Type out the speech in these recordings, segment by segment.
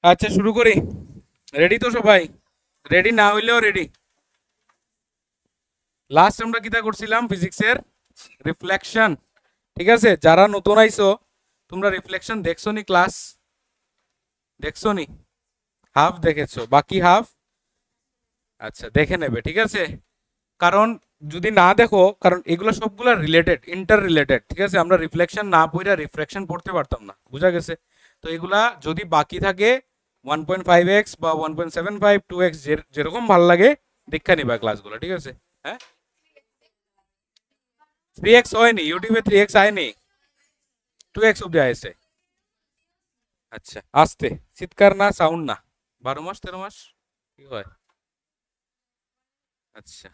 আচ্ছা শুরু করি। রেডি তো সবাই? রেডি না হইলেও রেডি। লাস্ট আমরা কিটা করছিলাম ফিজিক্সের রিফ্লেকশন। ঠিক আছে, যারা নতুন আইছো তোমরা রিফ্লেকশন দেখছো নি? ক্লাস দেখছো নি? হাফ দেখেছো, বাকি হাফ আচ্ছা দেখে নেবে, ঠিক আছে? কারণ যদি না দেখো, কারণ এগুলো সবগুলো রিলেটেড, ইন্টার রিলেটেড, ঠিক আছে? আমরা রিফ্লেকশন না পড়ে রিফ্লেকশন পড়তে পারতাম না, বুঝা গেছে? তো এগুলা যদি বাকি থাকে 1.5x বা 1.75 2x যেরকম ভাল লাগে দেখা নিবা ক্লাসগুলো, ঠিক আছে? হ্যাঁ, 3x হয়নি ইউটিউবে, 3x আয়নি, 2x অব্দি আসছে। আচ্ছা আস্তে, চিৎকার না, সাউন্ড না। 12 মাস 13 মাস কি হয়? আচ্ছা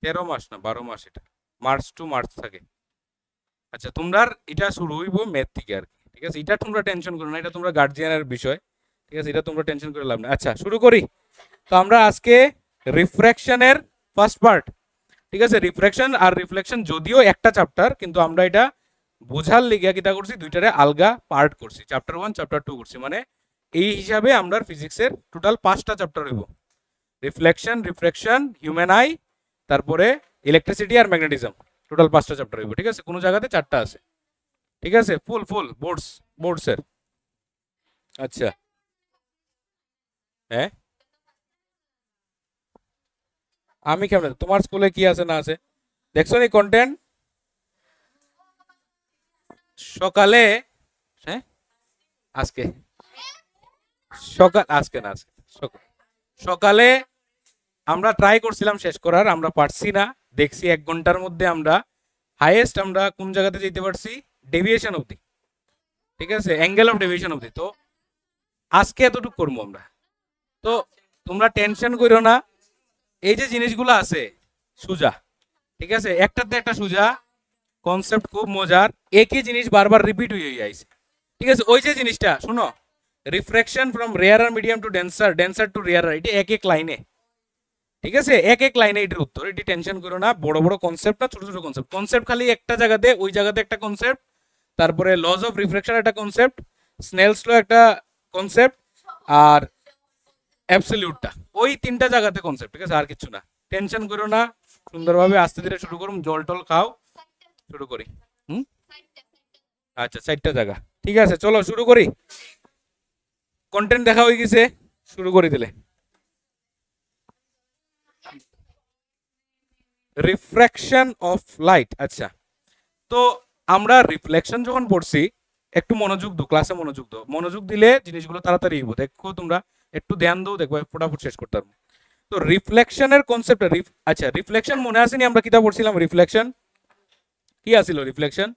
13 মাস না 12 মাস, এটা মার্চ টু মার্চ থাকে। আচ্ছা তোমরা এটা শুরু হইব ম্যাথ থেকে আর কি, ঠিক আছে? এটা তোমরা টেনশন করো না, এটা তোমরা গার্জিয়ানের বিষয়, ঠিক আছে? এটা তোমরা টেনশন করে লাভ না। আচ্ছা শুরু করি। তো আমরা আজকে রিফ্র্যাকশনের ফার্স্ট পার্ট, ঠিক আছে? রিফ্র্যাকশন আর রিফ্লেকশন যদিও একটা চ্যাপ্টার, কিন্তু আমরা এটা বোঝার লিগে কিটা করছি, দুইটারে আলগা পার্ট করছি, চ্যাপ্টার 1 চ্যাপ্টার 2 করছি। মানে এই হিসাবে আমরা ফিজিক্সের টোটাল 5টা চ্যাপ্টার হইব। রিফ্লেকশন, রিফ্র্যাকশন, হিউম্যান আই, তারপরে ইলেকট্রিসিটি আর ম্যাগনেটিজম, টোটাল 5টা চ্যাপ্টার হইব, ঠিক আছে? কোনো জায়গাতে 4টা আছে, ঠিক আছে? ফুল ফুল বোর্ডসের। আচ্ছা হ্যাঁ, আমি কেমন, তোমার স্কুলে কি আছে না আছে দেখছো নি কন্টেন্ট? সকালে, হ্যাঁ আজকে, সকাল আজকে না আজকে সকালে আমরা ট্রাই করছিলাম শেষ করার, আমরা পারছি না। দেখছি 1 ঘন্টার মধ্যে আমরা হাইয়েস্ট আমরা কোন জায়গাতে যেতে পারছি, ডেভিয়েশন অবধি, ঠিক আছে? অ্যাঙ্গেল অফ ডেভিয়েশন অবধি। তো আজকে এতটুকু করবো আমরা। তো তোমরা টেনশন করো না, এই যে জিনিসগুলো আছে সুজা, ঠিক আছে? একটাতে একটা সুজা কনসেপ্ট, খুব মজার, একই জিনিস বারবার রিপিট হয়ে যাইছে, ঠিক আছে? ওই যে জিনিসটা শুনো, refraction from rarer medium to denser, denser to rarer, এটা এক এক লাইনে, ঠিক আছে? এক এক লাইনে এটার উত্তর। এটি টেনশন করো না, বড় বড় কনসেপ্ট না, ছোট ছোট কনসেপ্ট। কনসেপ্ট খালি একটা জায়গাতে, ওই জায়গাতে একটা কনসেপ্ট, তারপরে লজ অফ রিফ্লেকশন একটা কনসেপ্ট, স্নেলস ল একটা কনসেপ্ট, আর অ্যাবসলিউটটা, ওই 3টা জায়গাতে কনসেপ্ট, ঠিক আছে? আর কিছু না, টেনশন করো না, সুন্দরভাবে আস্তে ধীরে শুরু করুন, জল টল খাও, শুরু করি। হুম, আচ্ছা 4টা জায়গা, ঠিক আছে? চলো শুরু করি। কন্টেন্ট দেখা হয়ে গেছে, শুরু করে দিলে। Refraction of light. আচ্ছা, তো আমরা রিফ্লেকশন যখন পড়ছি, একটু মনোযোগ দো, ক্লাসে মনোযোগ দো, মনোযোগ দিলে জিনিসগুলো তাড়াতাড়ি হইব। দেখো তোমরা একটু ধ্যান দাও, দেখবো ফটাফট শেষ করতে পারবো। তো রিফ্লেকশনের কনসেপ্ট, আচ্ছা রিফ্লেকশন মনে আসেনি আমরা কিতা পড়ছিলাম? রিফ্লেকশন কি আসিল? রিফ্লেকশন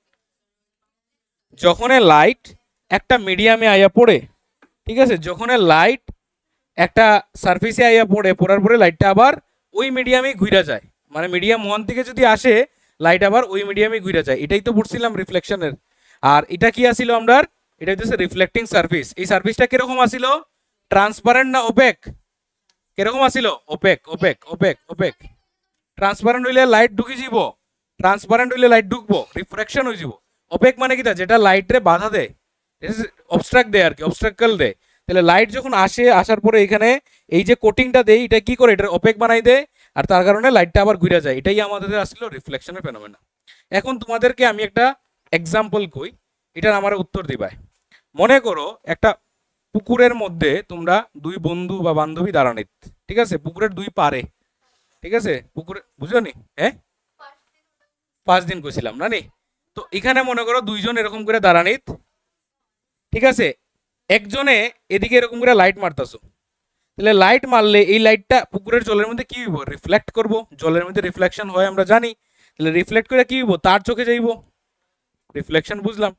যখন লাইট একটা মিডিয়ামে আইয়া পড়ে, ঠিক আছে? যখন লাইট একটা সারফেসে আইয়া পড়ে, পড়ার পরে লাইটটা আবার ওই মিডিয়ামে ঘুরে যায়, মানে মিডিয়াম 1 থেকে যদি আসে, লাইট আবার ওই মিডিয়ামে ঘুরে যায়, এটাই তো পড়ছিলাম রিফ্লেকশনের। আর এটা কি আসিল আমরা? এটা হচ্ছে রিফ্লেক্টিং সারফেস। এই সারফেসটা কিরকম আসিল? ট্রান্সপারেন্ট না ওপেক? কিরকম আসিল? Opaque opaque opaque opaque. Transparent হইলে লাইট ঢুকি যাব, ট্রান্সপারেন্ট হইলে লাইট ঢুকবো, রিফ্রাকশন হয়ে যাব। ওপেক মানে কিটা? যেটা লাইটরে বাধা দেয়, অবস্ট্রাক্ট দেয় আর কি, অবস্ট্রাকল দেয়। তাহলে লাইট যখন আসে, আসার পরে এখানে এই যে কোটিংটা দেয়, এটা কি করে? এটা ওপেক বানাই দেয়, আর তার কারণে লাইটটা আবার ঘুরে যায়। এটাই আমাদের আসলে রিফ্লেকশনের ফেনোমেনা। এখন তোমাদেরকে আমি একটা এক্সাম্পল কই, এটার আমার উত্তর দিবাই। মনে করো একটা পুকুরের মধ্যে তোমরা দুই বন্ধু বা বান্ধবী দাঁড়ানিত, ঠিক আছে? পুকুরের দুই পারে, ঠিক আছে? পুকুরে বুঝো নি? হ্যাঁ 5 দিন কইছিলাম না নি? তো এখানে মনে করো দুইজন এরকম করে দাঁড়ানিত, ঠিক আছে? একজনে এদিকে এরকম করে লাইট মারতাছো, তাহলে লাইট মারলে এই লাইটটা পুকুরের জলের মধ্যে কি হইব? রিফ্লেক্ট করব। জলের মধ্যে রিফ্লেকশন হয় আমরা জানি। তাহলে রিফ্লেক্ট করে কি হইব? তার চোখে যাইব, রিফ্লেকশন বুঝলাম।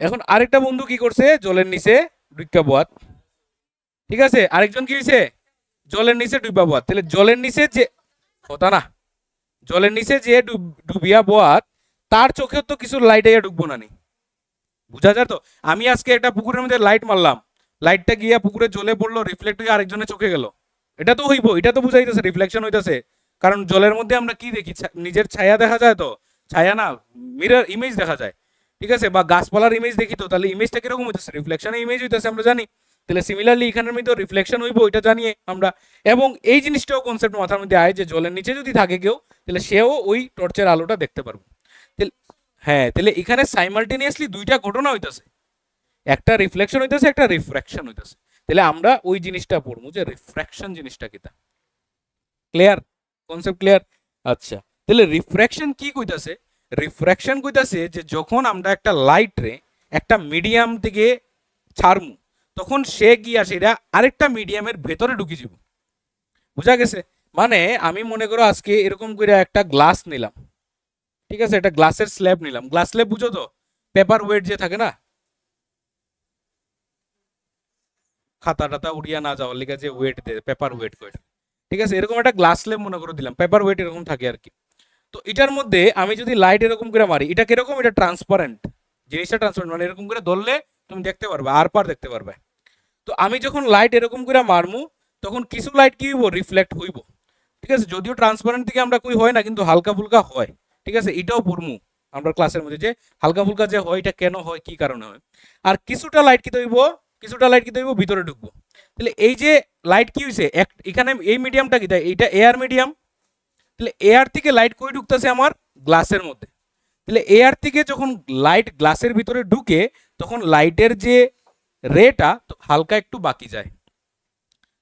এখন আরেকটা বন্ধু কি করছে? জলের নিচে ডুইকা বোয়াত, ঠিক আছে? আরেকজন কি হইছে? জলের নিচে ডুইবা বোয়াত। তাহলে জলের নিচে যে কথা না, জলের নিচে যে ডুবিয়া বোয়াত, তার চোখেও তো কিছু লাইট আইয়া ঢুকবো না নি, বুঝা যায় তো? আমি আজকে একটা পুকুরের মধ্যে লাইট মারলাম, লাইটটা গিয়া পুকুরে জ্বলে পড়লো, রিফ্লেক্ট হয়ে আরেকজনের চোখে গেল, এটা তো হইব, এটা তো বুঝাইতেছে রিফ্লেকশন হইতেছে। কারণ জলের মধ্যে আমরা কি দেখি? নিজের ছায়া দেখা যায়, তো ছায়া না, মিরর ইমেজ দেখা যায়। ঠিক আছে, বা গাছপালার ইমেজ দেখি তো তাহলে ইমেজটা কিরকম হইতেছে, রিফ্লেকশনের ইমেজ হইতেছে, আমরা জানি। তাহলে সিমিলারলি এখানের মধ্যে রিফ্লেকশন হইব, এটা জানিয়ে আমরা। এবং এই জিনিসটাও কনসেপ্ট মাথার মধ্যে আয় যে জলের নিচে যদি থাকে কেউ তাহলে সেও ওই টর্চের আলোটা দেখতে পারবে। হ্যাঁ, তাহলে এখানে সাইমালটেনিয়াসলি দুইটা ঘটনা হইতেছে, একটা রিফ্লেকশন হইতেছে, একটা রিফ্র্যাকশন হইতেছে। তাহলে আমরা ওই জিনিসটা পড়বো যে রিফ্র্যাকশন জিনিসটা কিটা। Clear, concept clear? আচ্ছা, তাহলে রিফ্র্যাকশন কি কইতাছে? রিফ্র্যাকশন কইতাছে যে যখন আমরা একটা লাইট রে একটা মিডিয়াম থেকে ছাড়মু তখন সে গিয়া সেটা আরেকটা মিডিয়ামের ভেতরে ঢুকে যাব। বুঝা গেছে? মানে আমি মনে করো আজকে এরকম করে একটা গ্লাস নিলাম, ঠিক আছে, একটা গ্লাসের স্ল্যাব নিলাম। গ্লাস স্ল্যাব বুঝো তো, পেপার ওয়েট যে থাকে না, খাতা টাতা উড়িয়া না যাওয়ার লিগে যে ওয়েট দেয়, পেপার ওয়েট ওয়েট, ঠিক আছে, এরকম একটা গ্লাস স্ল্যাব মনে করে দিলাম, পেপার ওয়েট এরকম থাকে আর কি। তো এটার মধ্যে আমি যদি লাইট এরকম করে মারি, এটা কিরকম, এটা ট্রান্সপারেন্ট, জিনিসটা ট্রান্সপারেন্ট, মানে এরকম করে ধরলে তুমি দেখতে পারবে, আর পার দেখতে পারবে। তো আমি যখন লাইট এরকম করে মারমু তখন কিছু লাইট কি হইব, রিফ্লেক্ট হইব, ঠিক আছে, যদিও ট্রান্সপারেন্ট থেকে আমরা কই হয় না, কিন্তু হালকা ফুলকা হয়, ঠিক আছে, এটাও পড়মু আমরা ক্লাসের মধ্যে যে হালকা ফুলকা যে হয় এটা কেন হয়, কি কারণে হয়। আর কিছুটা লাইট কি হইব, কিছুটা লাইট কি হইব, ভিতরে ঢুকবো। তাহলে এই যে লাইট কি হইছে, এখানে এই মিডিয়ামটা কি, এইটা এয়ার মিডিয়াম, তাহলে এয়ার থেকে লাইট কই ঢুকতেছে, আমার গ্লাসের মধ্যে। তাহলে এয়ার থেকে যখন লাইট গ্লাসের ভিতরে ঢুকে তখন লাইটের যে রেটা হালকা একটু বাকি যায়,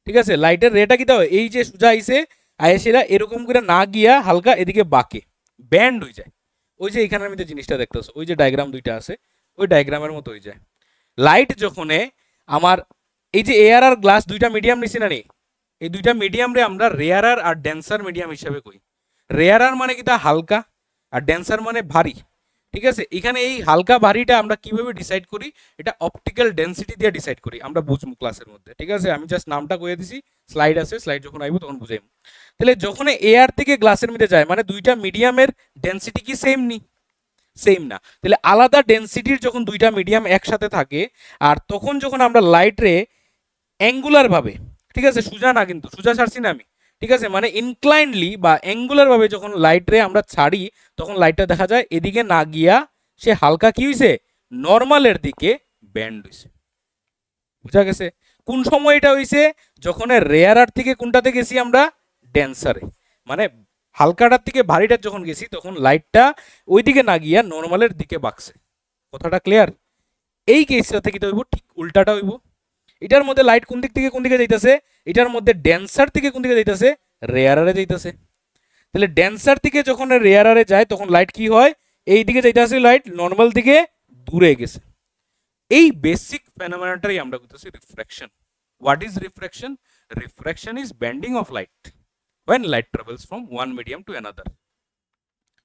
ঠিক আছে, লাইটের রেটা কি হয়, এই যে সোজা আইছে আয়েসেরা এরকম করে না গিয়া হালকা এদিকে বাঁকে ব্যান্ড হয়ে যায়। ওই যে এখানের মধ্যে জিনিসটা দেখতেছো, ওই যে ডায়াগ্রাম দুইটা আছে, ওই ডায়াগ্রামের মতো হয়ে যায়। লাইট যখন আমার এই যে এয়ার আর গ্লাস দুইটা মিডিয়াম নিছি না নি, এই দুইটা মিডিয়াম রে আমরা রেয়ারার আর ডেন্সার মিডিয়াম হিসেবে কই। রেয়ারার মানে কি তা হালকা, আর ডেন্সার মানে ভারী, ঠিক আছে। এখানে এই হালকা ভারীটা আমরা কিভাবে ডিসাইড করি, এটা অপটিক্যাল ডেন্সিটি দিয়ে ডিসাইড করি, আমরা বুঝবো ক্লাসের মধ্যে, ঠিক আছে। আমি জাস্ট নামটা কইয়ে দিছি, স্লাইড আছে, স্লাইড যখন আইবো তখন বুঝাইব। তাহলে যখন এয়ার থেকে গ্লাসের মধ্যে যায় মানে দুইটা মিডিয়ামের ডেন্সিটি কি সেম নি, সেম না। তাহলে আলাদা ডেন্সিটির যখন দুইটা মিডিয়াম একসাথে থাকে আর তখন যখন আমরা লাইট রে অ্যাঙ্গুলার ভাবে, ঠিক আছে, সোজা না কিন্তু, সোজা ছাড়ছি না আমি, ঠিক আছে, মানে ইনক্লাইনলি বা অ্যাঙ্গুলার ভাবে যখন লাইট রে আমরা ছাড়ি তখন লাইটটা দেখা যায় এদিকে না গিয়া সে হালকা কি হইছে, নরমালের দিকে ব্যান্ড হইছে। বুঝা গেছে? কোন সময় এটা হইছে, যখন রেয়ারার থেকে কোনটাতে গেছি আমরা, ডেন্সারে, মানে হালকাটার থেকে ভারীটার যখন গেছি তখন লাইটটা ওইদিকে না গিয়া নরমালের দিকে বাকছে। কথাটা ক্লিয়ার? এই কেসটা থেকে তো হইব ঠিক উল্টাটা হইব। এটার মধ্যে লাইট কোন দিক থেকে কোন দিকে যাইতেছে, এটার মধ্যে ডেন্সার থেকে কোন দিকে যাইতেছে, রেয়ারারে যাইতেছে। তাহলে ডেন্সার থেকে যখন রেয়ারারে যায় তখন লাইট কি হয়, এই দিকে যাইতেছে, লাইট নর্মাল থেকে দূরে গেছে। এই বেসিক ফেনোমেনাটাই আমরা বলতেছি refraction. What is refraction? Refraction is bending of light when light travels from one medium to another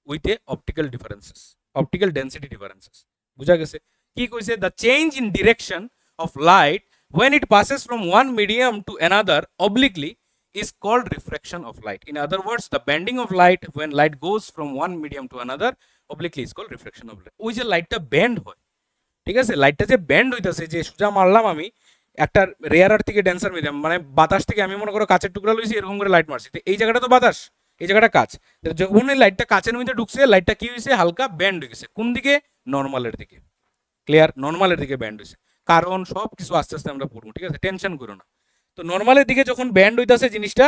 with a optical differences, optical density differences. বুঝা গেছে? কি কইছে, the change in direction of light when it passes from one medium to another obliquely is called refraction of light. In other words, the bending of light when light goes from one medium to another obliquely is called refraction of light. ওই যে লাইটটা band হয়, ঠিক আছে, লাইটটা যে band হইতাছে, যে সোজা মারলাম আমি একটা রেয়ারার থেকে ডেন্সার মিডিয়াম, মানে বাতাস থেকে আমি মনে করো কাচের টুকরা লইছি, এরকম করে লাইট মারছি, তো এই জায়গাটা তো বাতাস, এই জায়গাটা কাচ, যখন এই লাইটটা কাচের মধ্যে ঢুকছে লাইটটা কি হয়েছে, হালকা ব্যান্ড হয়ে গেছে, কোন দিকে, নর্মালের দিকে। ক্লিয়ার? নর্মালের দিকে ব্যান্ড হয়েছে, কারণ সব কিছু আস্তে আস্তে আমরা পড়বো, ঠিক আছে, টেনশন করো না। তো নর্মালের দিকে যখন ব্যান্ড হইতাছে জিনিসটা,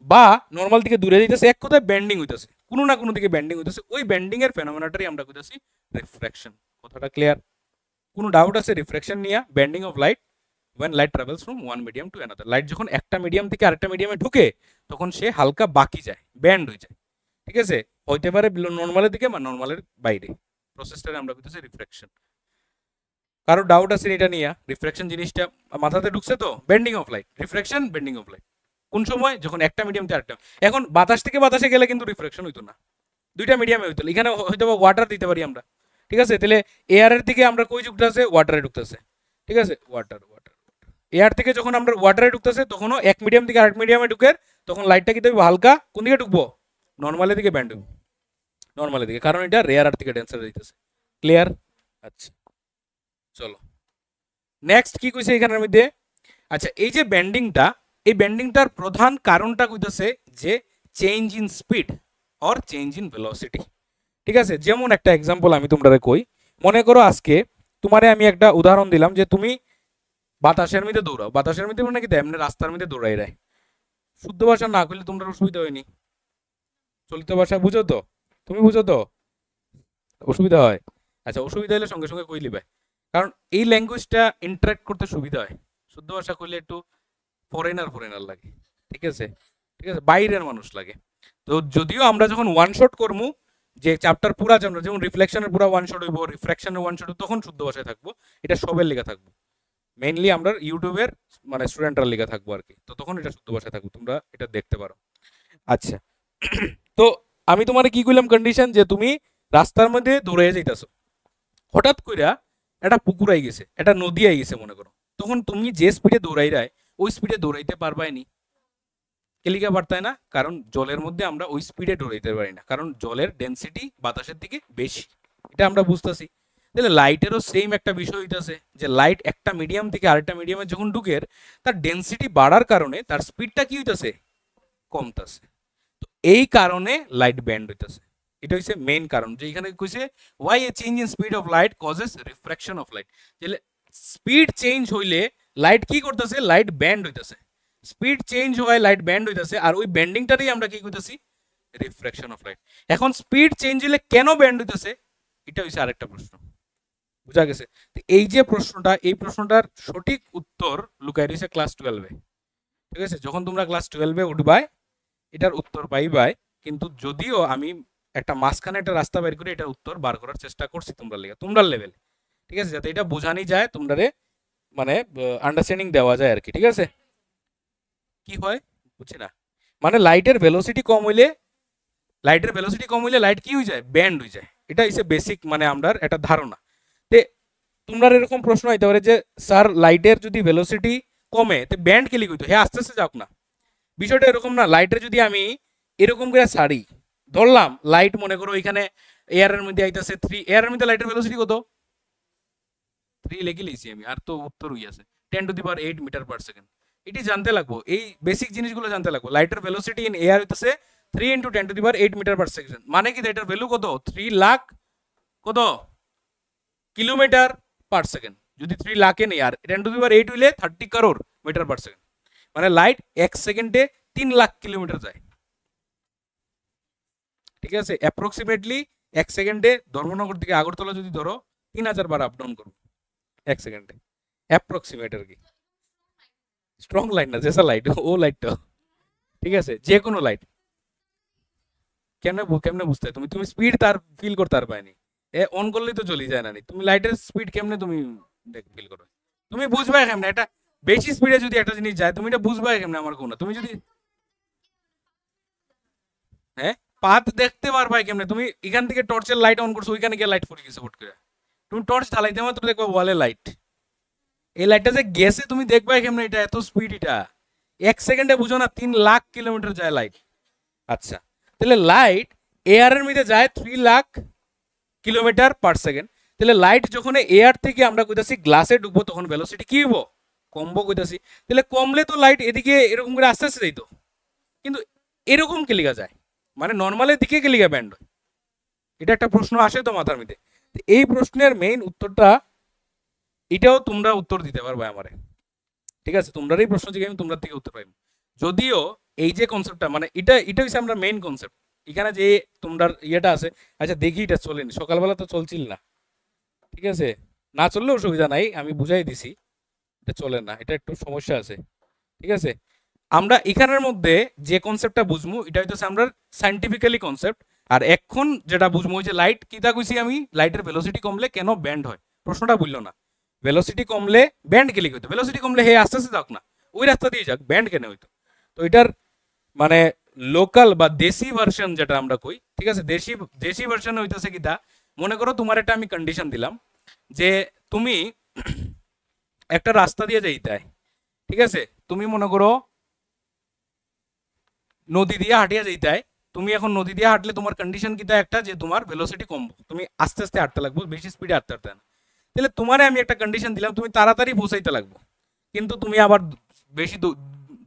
বা নর্মাল দিকে দূরে যাইতেছে, এক কথায় ব্যান্ডিং হইতাছে, কোনো না কোনো দিকে ব্যান্ডিং হইতাছে, ওই ব্যান্ডিং এর ফেনোমেনাটাই আমরা কইতাছি রিফ্র্যাকশন। কথাটা ক্লিয়ার? কোনো ডাউট আছে রিফ্র্যাকশন নিয়ে? Bending of light when light travels from one medium to another, light যখন একটা মিডিয়াম থেকে আরেকটা মিডিয়ামে ঢুকে তখন সে হালকা বাকি যায়, ব্যান্ড হয়ে যায়, ঠিক আছে, হইতে পারে নর্মালের দিকে বা নর্মালের বাইরে। প্রসেসটারে আমরা বলতেছি রিফ্র্যাকশন। কারো ডাউট আছে এটা নিয়ে? রিফ্র্যাকশন জিনিসটা মাথাতে ঢুকছে তো? Bending of light, refraction, bending of light কোন সময়, যখন একটা মিডিয়াম থেকে আরেকটা। এখন বাতাস থেকে বাতাসে গেলে কিন্তু রিফ্র্যাকশন হইতো না, দুইটা মিডিয়ামে হইতো, এখানে হয়তো ওয়াটার দিতে পারি আমরা, ঠিক আছে, তাহলে এয়ারের থেকে আমরা কই ঢুকতেছে, ওয়াটারে ঢুকতেছে, ঠিক আছে, ওয়াটার ওয়াটার এয়ার থেকে যখন আমরা ওয়াটারে ঢুকতেছে তখনও এক মিডিয়াম থেকে আরেক মিডিয়ামে ঢুকে তখন লাইটটা কি দেবে, হালকা কোন দিকে ঢুকবো, নর্মালের দিকে ব্যান্ড হবে, নর্মালের দিকে, কারণ এটা রেয়ার থেকে ডেন্সার দিতেছে। ক্লিয়ার? আচ্ছা চলো নেক্সট কি কইছে এখানের মধ্যে। আচ্ছা, এই যে ব্যান্ডিংটা, এই ব্যান্ডিংটার প্রধান কারণটা কইতেছে যে change in speed or change in velocity, ঠিক আছে। যেমন একটা এক্সাম্পল আমি তোমরা কই, মনে করো আজকে তোমারে আমি একটা উদাহরণ দিলাম যে তুমি বাতাসের মধ্যে দৌড়াও, বাতাসের মধ্যে মানে কি এমনি রাস্তার মধ্যে দৌড়াই রায়, শুদ্ধ ভাষা না করলে তোমরা অসুবিধা হয়নি, চলিত ভাষা বুঝো তো, তুমি বুঝো তো অসুবিধা হয়? আচ্ছা, অসুবিধা হলে সঙ্গে সঙ্গে কই লিবে, কারণ এই ল্যাঙ্গুয়েজটা ইন্টারাক্ট করতে সুবিধা হয়। শুদ্ধ ভাষা কইলে একটু ফরেনার ফরেনার লাগে, ঠিক আছে, ঠিক আছে, বাইরের মানুষ লাগে। তো যদিও আমরা যখন ওয়ান শট করবো, যে চ্যাপ্টার পুরা জানবো, যেমন রিফ্লেকশনের পুরা ওয়ান শট হইব, রিফ্রাকশনের ওয়ান শট, তখন শুদ্ধ ভাষায় থাকবো, এটা সবের লেখা থাকবো, মেইনলি আমরা ইউটিউবের মানে স্টুডেন্টরা লেখা থাকবো আর কি, তো তখন এটা শুদ্ধ ভাষায় থাকবো, তোমরা এটা দেখতে পারো। আচ্ছা, তো আমি তোমার কি কইলাম কন্ডিশন, যে তুমি রাস্তার মধ্যে দৌড়ে যাইতাছো, হঠাৎ কইরা একটা পুকুর আই গেছে, একটা নদী আই গেছে মনে করো, তখন তুমি যে স্পিডে দৌড়াই রায় ওই স্পিডে দৌড়াইতে পারবাই নি। কেলিকা পারতায় না, কারণ জলের মধ্যে আমরা ওই স্পিডে দৌড়াইতে পারি না, কারণ জলের ডেন্সিটি বাতাসের থেকে বেশি, এটা আমরা বুঝতেছি। তাহলে লাইটেরও সেম একটা বিষয় হইতাছে, যে লাইট একটা মিডিয়াম থেকে আরেকটা মিডিয়ামে যখন ঢুকের, তার ডেন্সিটি বাড়ার কারণে তার স্পিডটা কি হইতাছে, কমতাছে। তো এই কারণে লাইট ব্যান্ড হইতাছে, এটা হচ্ছে মেইন কারণ, যে এখানে কইছে why a change in speed of light causes refraction of light. তাহলে স্পিড চেঞ্জ হইলে লাইট কি করতেছে, লাইট ব্যান্ড হইতাছে, স্পিড চেঞ্জ হয় লাইট ব্যান্ড হইতাছে, আর ওই ব্যান্ডিংটারই আমরা কি কইতাছি, রিফ্রাকশন অফ লাইট। এখন স্পিড চেঞ্জ হইলে কেন ব্যান্ড হইতাছে, এটা হচ্ছে আরেকটা প্রশ্ন, বুঝা গেছে? এই যে প্রশ্নটা, এই প্রশ্নটার সঠিক উত্তর লুকাই রয়েছে ক্লাস 12-এ, ঠিক আছে? যখন তোমরা ক্লাস 12-এ উঠবাই এটার উত্তর পাইবাই, কিন্তু যদিও আমি একটা মাঝখানে একটা রাস্তা বের করে এটার উত্তর বার করার চেষ্টা করছি তোমরা লেগে, তোমরা লেভেল, ঠিক আছে, যাতে এটা বোঝানি যায় তোমরারে, মানে আন্ডারস্ট্যান্ডিং দেওয়া যায় আর কি, ঠিক আছে? কি হয় বুঝছি না, মানে লাইটের ভেলোসিটি কম হইলে লাইট কি হয়ে যায়, ব্যান্ড হয়ে যায়, এটা হচ্ছে বেসিক মানে আমরার একটা ধারণা। তে তোমরা এরকম প্রশ্ন হইতে পারে যে স্যার লাইটের যদি ভেলোসিটি কমে তো ব্যান্ড কেলি হইতো, হ্যাঁ আস্তে আস্তে যাক না, বিষয়টা এরকম না। লাইটের যদি আমি এরকম করে ছাড়ি, ধরলাম লাইট মনে করো এখানে এয়ারের মধ্যে আইতাছে 3, এয়ারের মধ্যে লাইটের ভেলোসিটি কত, 3 লিখে লিখছি আমি, আর তো উত্তর হই আছে 10⁸ মিটার পার সেকেন্ড। এটি জানতে লাগবো, এই বেসিক জিনিসগুলো জানতে লাগবো। লাইটের ভেলোসিটি ইন এয়ার হইতাছে 3 × 10⁸ মিটার পার সেকেন্ড, মানে কি এটার ভ্যালু কত, 3 লাখ কত কিলোমিটার পার সেকেন্ড। যদি 3 লাখে নেই আর 10⁸ হইলে 30 crore মিটার পার সেকেন্ড, মানে লাইট 1 সেকেন্ডে 3 লাখ কিলোমিটার যায়, ঠিক আছে? অ্যাপ্রক্সিমেটলি 1 সেকেন্ডে ধর্মনগর থেকে আগরতলা যদি ধরো 3000 বার আপ ডাউন করবো 1 সেকেন্ডে, অ্যাপ্রক্সিমেট আর কি, স্ট্রং লাইট না, যেসা লাইট ও লাইটটা, ঠিক আছে, যে কোনো লাইট। কেমনে কেমনে বুঝতে তুমি, তুমি স্পিড তার ফিল করতে পারবানি, এ অন করলেই তো চলে যায় না নি, তুমি লাইটের স্পিড কেমনে তুমি ফিল করো, তুমি বুঝবা কেমনে এটা বেশি স্পিডে যদি একটা জিনিস যায়, তুমি এটা বুঝবা কেমনে আমার কোন, তুমি যদি হ্যাঁ পাত দেখতে পারবা কেমনে, তুমি এখান থেকে টর্চের লাইট অন করছো, ওইখানে গিয়ে লাইট পড়ে গেছে হুট করে, তুমি টর্চ জ্বালাইতে মাত্র দেখবা ওয়ালে লাইট, এই লাইটটা যে গেছে তুমি দেখবা কেমনে, এটা এত স্পিড, এটা 1 সেকেন্ডে বুঝো না 3 লাখ কিলোমিটার যায় লাইট। আচ্ছা, তাহলে লাইট এয়ারের মধ্যে যায় 3 লাখ কিলোমিটার পার সেকেন্ড, তাহলে লাইট যখন এয়ার থেকে আমরা কইতাছি গ্লাসে ঢুকবো তখন ভেলোসিটি কি হইব, কমবো কইতাছি, তাহলে কমলে তো লাইট এদিকে এরকম করে আস্তে আস্তে যাইতো, কিন্তু এরকম কে লিগা যায়, মানে নর্মালের দিকে কে লিগা ব্যান্ড হয়, এটা একটা প্রশ্ন আসে তো মাথার মধ্যে। এই প্রশ্নের মেইন উত্তরটা, এটাও তোমরা উত্তর দিতে পারবে আমারে, ঠিক আছে? তোমরা এই প্রশ্ন থেকে আমি তোমরা থেকে উত্তর পাইব, যদিও এই যে কনসেপ্টটা মানে এটা হচ্ছে আমরা মেইন কনসেপ্ট, এখানে যে তোমরা ইয়েটা আছে, আচ্ছা দেখি এটা চলেনি, সকালবেলা তো চলছিল না, ঠিক আছে, না চললেও অসুবিধা নাই, আমি বুঝাই দিছি এটা চলে না, এটা একটু সমস্যা আছে, ঠিক আছে? আমরা এখানের মধ্যে যে কনসেপ্টটা বুঝবো এটা হইতেছে আমরা সাইন্টিফিক্যালি কনসেপ্ট, আর এখন যেটা বুঝবো ওই যে লাইট কিতা কইছি আমি, লাইটের ভেলোসিটি কমলে কেন ব্যান্ড হয়, প্রশ্নটা বুঝলো না, ভেলোসিটি কমলে ব্যান্ড কেলে হইতো, ভেলোসিটি কমলে হে আস্তে আস্তে যাক না, ওই রাস্তা দিয়ে যাক, ব্যান্ড কেন হইতো? তো এটার মানে লোকাল বা দেশি ভার্সন যেটা আমরা কই, ঠিক আছে, দেশি দেশি ভার্সন হইতেছে কিতা, মনে করো তোমার একটা আমি কন্ডিশন দিলাম যে তুমি একটা রাস্তা দিয়ে যাইতে হয়, ঠিক আছে, তুমি মনে করো নদী দিয়ে হাঁটিয়া যাইতে হয়, তুমি এখন নদী দিয়ে হাঁটলে তোমার কন্ডিশন কিতা একটা, যে তোমার ভেলোসিটি কমবো, তুমি আস্তে আস্তে হাঁটতে লাগবো, বেশি স্পিডে হাঁটতে হাঁটতে না, তাহলে তোমারে আমি একটা কন্ডিশন দিলাম তুমি তাড়াতাড়ি পৌঁছাইতে লাগবো, কিন্তু তুমি আবার বেশি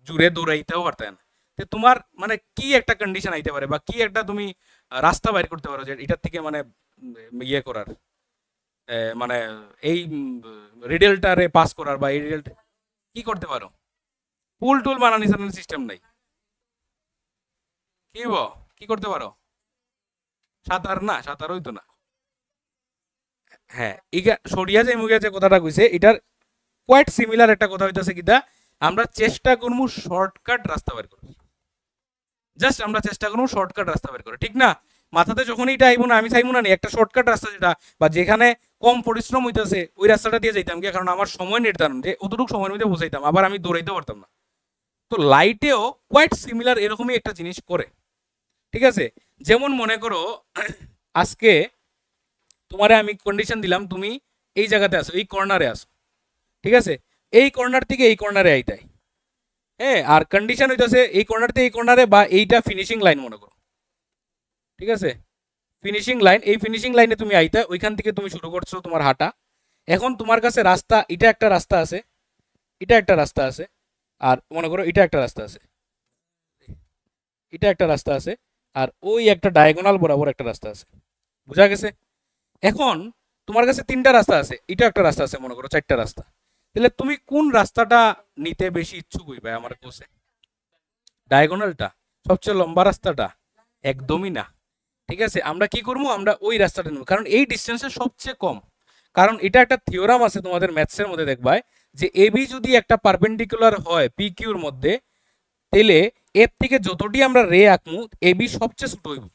জুড়ে দৌড়াইতেও পারতে না, তো তোমার মানে কি একটা কন্ডিশন আইতে পারে, বা কি একটা তুমি রাস্তা বাইর করতে পারো যে এটার থেকে মানে ইয়ে করার, মানে এই রিডেলটারে পাস করার বা এই রিডেল কি করতে পারো, পুল টুল বানানি সিস্টেম নাই, কি কি করতে পারো, সাঁতার না, সাঁতার হইতো না। হ্যাঁ, ইগা সরিয়া যে মুগিয়া যে কথাটা কইছে এটার কোয়াইট সিমিলার একটা কথা হইতাছে কিটা, আমরা চেষ্টা করবো শর্টকাট রাস্তা বের করার, জাস্ট আমরা চেষ্টা করবো শর্টকাট রাস্তা বের করে, ঠিক না? মাথাতে যখন এটা আইবো না, আমি চাইবো না একটা শর্টকাট রাস্তা যেটা বা যেখানে কম পরিশ্রম হইতেছে ওই রাস্তাটা দিয়ে যাইতাম কি, কারণ আমার সময় নির্ধারণ যে অতটুকু সময়ের মধ্যে পৌঁছাইতাম, আবার আমি দৌড়াইতে পারতাম না। তো লাইটেও কোয়াইট সিমিলার এরকমই একটা জিনিস করে, ঠিক আছে? যেমন মনে করো আজকে তোমারে আমি কন্ডিশন দিলাম, তুমি এই জায়গাতে আসো, এই কর্নারে আসো, ঠিক আছে? এই কর্নার থেকে এই কর্নারে আইতাই, হ্যাঁ, আর কন্ডিশন হইতেছে এই কর্নার থেকে এই কর্নারে বা এইটা ফিনিশিং লাইন মনে করো, ঠিক আছে? ফিনিশিং লাইন, এই ফিনিশিং লাইনে তুমি আইতা, ওইখান থেকে তুমি শুরু করছো তোমার হাঁটা। এখন তোমার কাছে রাস্তা, এটা একটা রাস্তা আছে, এটা একটা রাস্তা আছে, আর মনে করো এটা একটা রাস্তা আছে, এটা একটা রাস্তা আছে, আর ওই একটা ডায়াগোনাল বরাবর একটা রাস্তা আছে, বুঝা গেছে? এখন তোমার কাছে তিনটা রাস্তা আছে, এটা একটা রাস্তা আছে, মনে করো চারটা রাস্তা। তাহলে তুমি কোন রাস্তাটা নিতে বেশি ইচ্ছুক হইবে আমার কাছে? ডায়াগোনালটা, সবচেয়ে লম্বা রাস্তাটা? একদমই না। ঠিক আছে, আমরা কি করবো, আমরা ওই রাস্তাটা নেব, কারণ এই ডিস্টেন্সটা সবচেয়ে কম। কারণ এটা একটা থিওরাম আছে তোমাদের ম্যাথসের মধ্যে, দেখবাই যে এবি যদি একটা পারপেন্ডিকুলার হয় পি কিউর মধ্যে, তাহলে এর থেকে যতটি আমরা রে আঁকমু এবি সবচেয়ে ছোট হইব,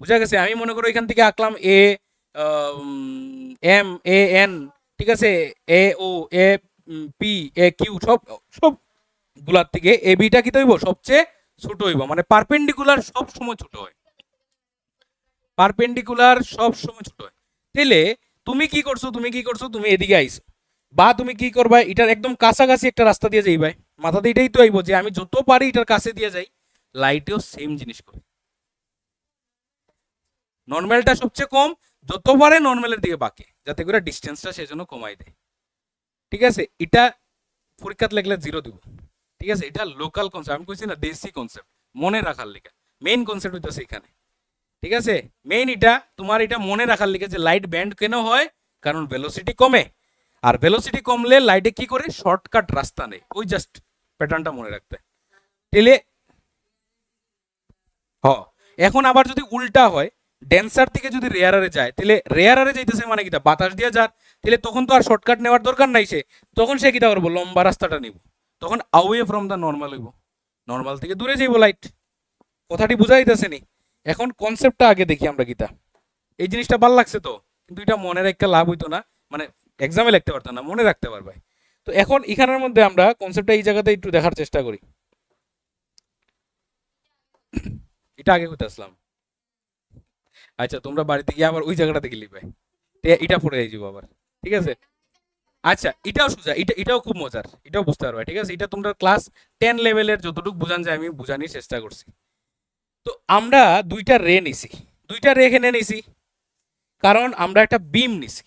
বুঝা গেছে? আমি মনে করো এখান থেকে আঁকলাম এ এম এ এন, ঠিক আছে, এ ও এ পি এ কিউ, সব সব গুলার থেকে এ বিটা কি হইব, সবচেয়ে ছোট হইব, মানে পারপেন্ডিকুলার সব সময় ছোট হয়, পারপেন্ডিকুলার সব সময় ছোট হয়। তাহলে তুমি কি করছো, তুমি কি করছো, তুমি এদিকে আইছো, বা তুমি কি করবা, এটার একদম কাছাকাছি একটা রাস্তা দিয়ে যাইবাই, মাথাতে এটাই তো আইব যে আমি যত পারি এটার কাছে দিয়ে যাই। লাইটেও সেম জিনিস করে, নর্মালটা সবচেয়ে কম, যত পারে নর্মালের দিকে বাঁকে, যাতে করে ডিস্টেন্সটা সেজন্য কমাই দেয়, ঠিক আছে? এটা পরীক্ষাতে লাগলে জিরো দিব, ঠিক আছে? এটা লোকাল কনসেপ্ট, আমি কইছি না দেশি কনসেপ্ট, মনে রাখার লিগে মেইন কনসেপ্ট হইতেছে এখানে, ঠিক আছে? মেইন এটা তোমার এটা মনে রাখার লিগে যে লাইট ব্যান্ড কেন হয়, কারণ ভেলোসিটি কমে, আর ভেলোসিটি কমলে লাইটে কি করে, শর্টকাট রাস্তা নেই, ওই জাস্ট প্যাটার্নটা মনে রাখতে। তাহলে হ, এখন আবার যদি উল্টা হয়, ডেন্সার থেকে যদি রেয়ারারে যায়, তাহলে রেয়ারারে যাইতেছে মানে কিটা, বাতাস দিয়ে যার, তাহলে তখন তো আর শর্টকাট নেওয়ার দরকার নাই, সে তখন সে কিটা করবো, লম্বা রাস্তাটা নিব, তখন আওয়ে ফ্রম দ্য নর্মাল হইব, নর্মাল থেকে দূরে যাইব লাইট। কথাটি বুঝা যাইতেছে নি? এখন কনসেপ্টটা আগে দেখি আমরা কিটা, এই জিনিসটা ভাল লাগছে তো, কিন্তু এটা মনে রাখতে লাভ হইতো না, মানে এক্সামে লিখতে পারতাম না, মনে রাখতে পারবে। তো এখন এখানের মধ্যে আমরা কনসেপ্টটা এই জায়গাতে একটু দেখার চেষ্টা করি। এটা আগে করতে আসলাম, আচ্ছা তোমরা বাড়িতে গিয়ে আবার ওই জায়গাটা দেখে লিখবে, এটা পড়ে যাইব আবার, ঠিক আছে? আচ্ছা এটাও সোজা, এটাও খুব মজার, এটাও বুঝতে পারবে, ঠিক আছে? এটা তোমরা ক্লাস 10 লেভেলের যতটুকু বুঝান যায় আমি বুঝানোর চেষ্টা করছি। তো আমরা দুইটা রে নিছি, দুইটা রে এখানে নিছি, কারণ আমরা একটা বিম নিছি,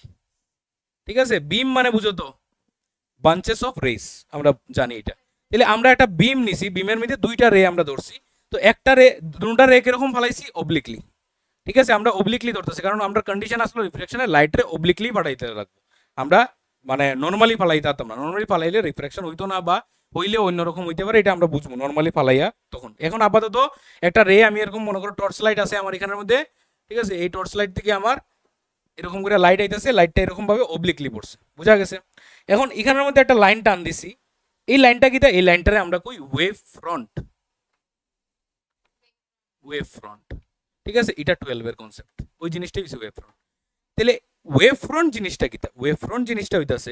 ঠিক আছে? বিম মানে বুঝো তো, বাঞ্চেস অফ রেস, আমরা জানি এটা। তাহলে আমরা একটা বিম নিছি, বিমের মধ্যে দুইটা রে আমরা ধরছি, তো একটা রে, দুটা রে কিরকম ফালাইছি, অবলিকলি, ঠিক আছে? আমরা অবলিকলি ধরতেছি, কারণ আমরা কন্ডিশন আসলো রিফ্লেকশনের লাইটরে অবলিকলি পাঠাইতে লাগবে, আমরা মানে নর্মালি ফালাইতে পারতাম না, নর্মালি ফালাইলে রিফ্লেকশন হইতো না, বা হইলে অন্যরকম হইতে পারে, এটা আমরা বুঝবো নর্মালি ফালাইয়া তখন। এখন আপাতত একটা রে আমি এরকম মনে করো টর্চ লাইট আছে আমার এখানের মধ্যে, ঠিক আছে? এই টর্চ লাইট থেকে আমার এরকম করে লাইট আইতেছে, লাইটটা এরকম ভাবে অবলিকলি পড়ছে, বুঝা গেছে? এখন এখানের মধ্যে একটা লাইন টান দিছি, এই লাইনটা কি, এই লাইনটারে আমরা কই ওয়েভ ফ্রন্ট, ওয়েভ ফ্রন্ট, ঠিক আছে? এটা 12 এর কনসেপ্ট, ওই জিনিসটাই হচ্ছে ওয়েভ ফ্রন্ট। তাহলে ওয়েভ ফ্রন্ট জিনিসটা কি, ওয়েভ ফ্রন্ট জিনিসটা হইতাছে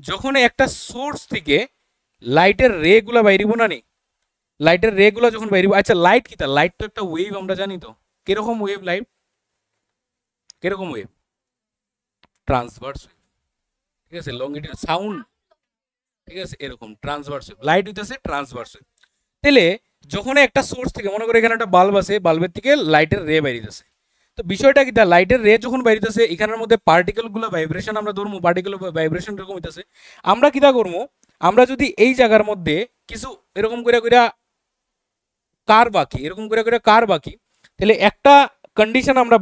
যখন একটা সোর্স থেকে লাইটের রে গুলা বাইরিব না নি, লাইটের রে গুলা যখন বাইরিব, আচ্ছা লাইট কি, লাইট তো একটা ওয়েভ, আমরা জানি তো কিরকম ওয়েভ লাইট, কিরকম ওয়েভ, ট্রান্সভার্স ওয়েভ, ঠিক আছে? লংগিটিউড সাউন্ড, ঠিক আছে? এরকম ট্রান্সভার্স ওয়েভ, লাইট হইতেছে ট্রান্সভার্স ওয়েভ। তাহলে যখন একটা সোর্স থেকে মনে করো এখানে একটা বাল্ব আছে, বাল্বের থেকে লাইটের রে বাইরিতেছে, তো বিষয়টা কি, লাইটের রে যখন বাইরিতেছে এখানের মধ্যে পার্টিকেল গুলো ভাইব্রেশন আমরা ধরবো, পার্টিকেল ভাইব্রেশন এরকম হইতেছে, আমরা কিটা করবো, আমরা যদি এই জায়গার মধ্যে কিছু এরকম করে করে কার বাকি, এরকম করে করে কার বাকি, তাহলে একটা কন্ডিশন আমরা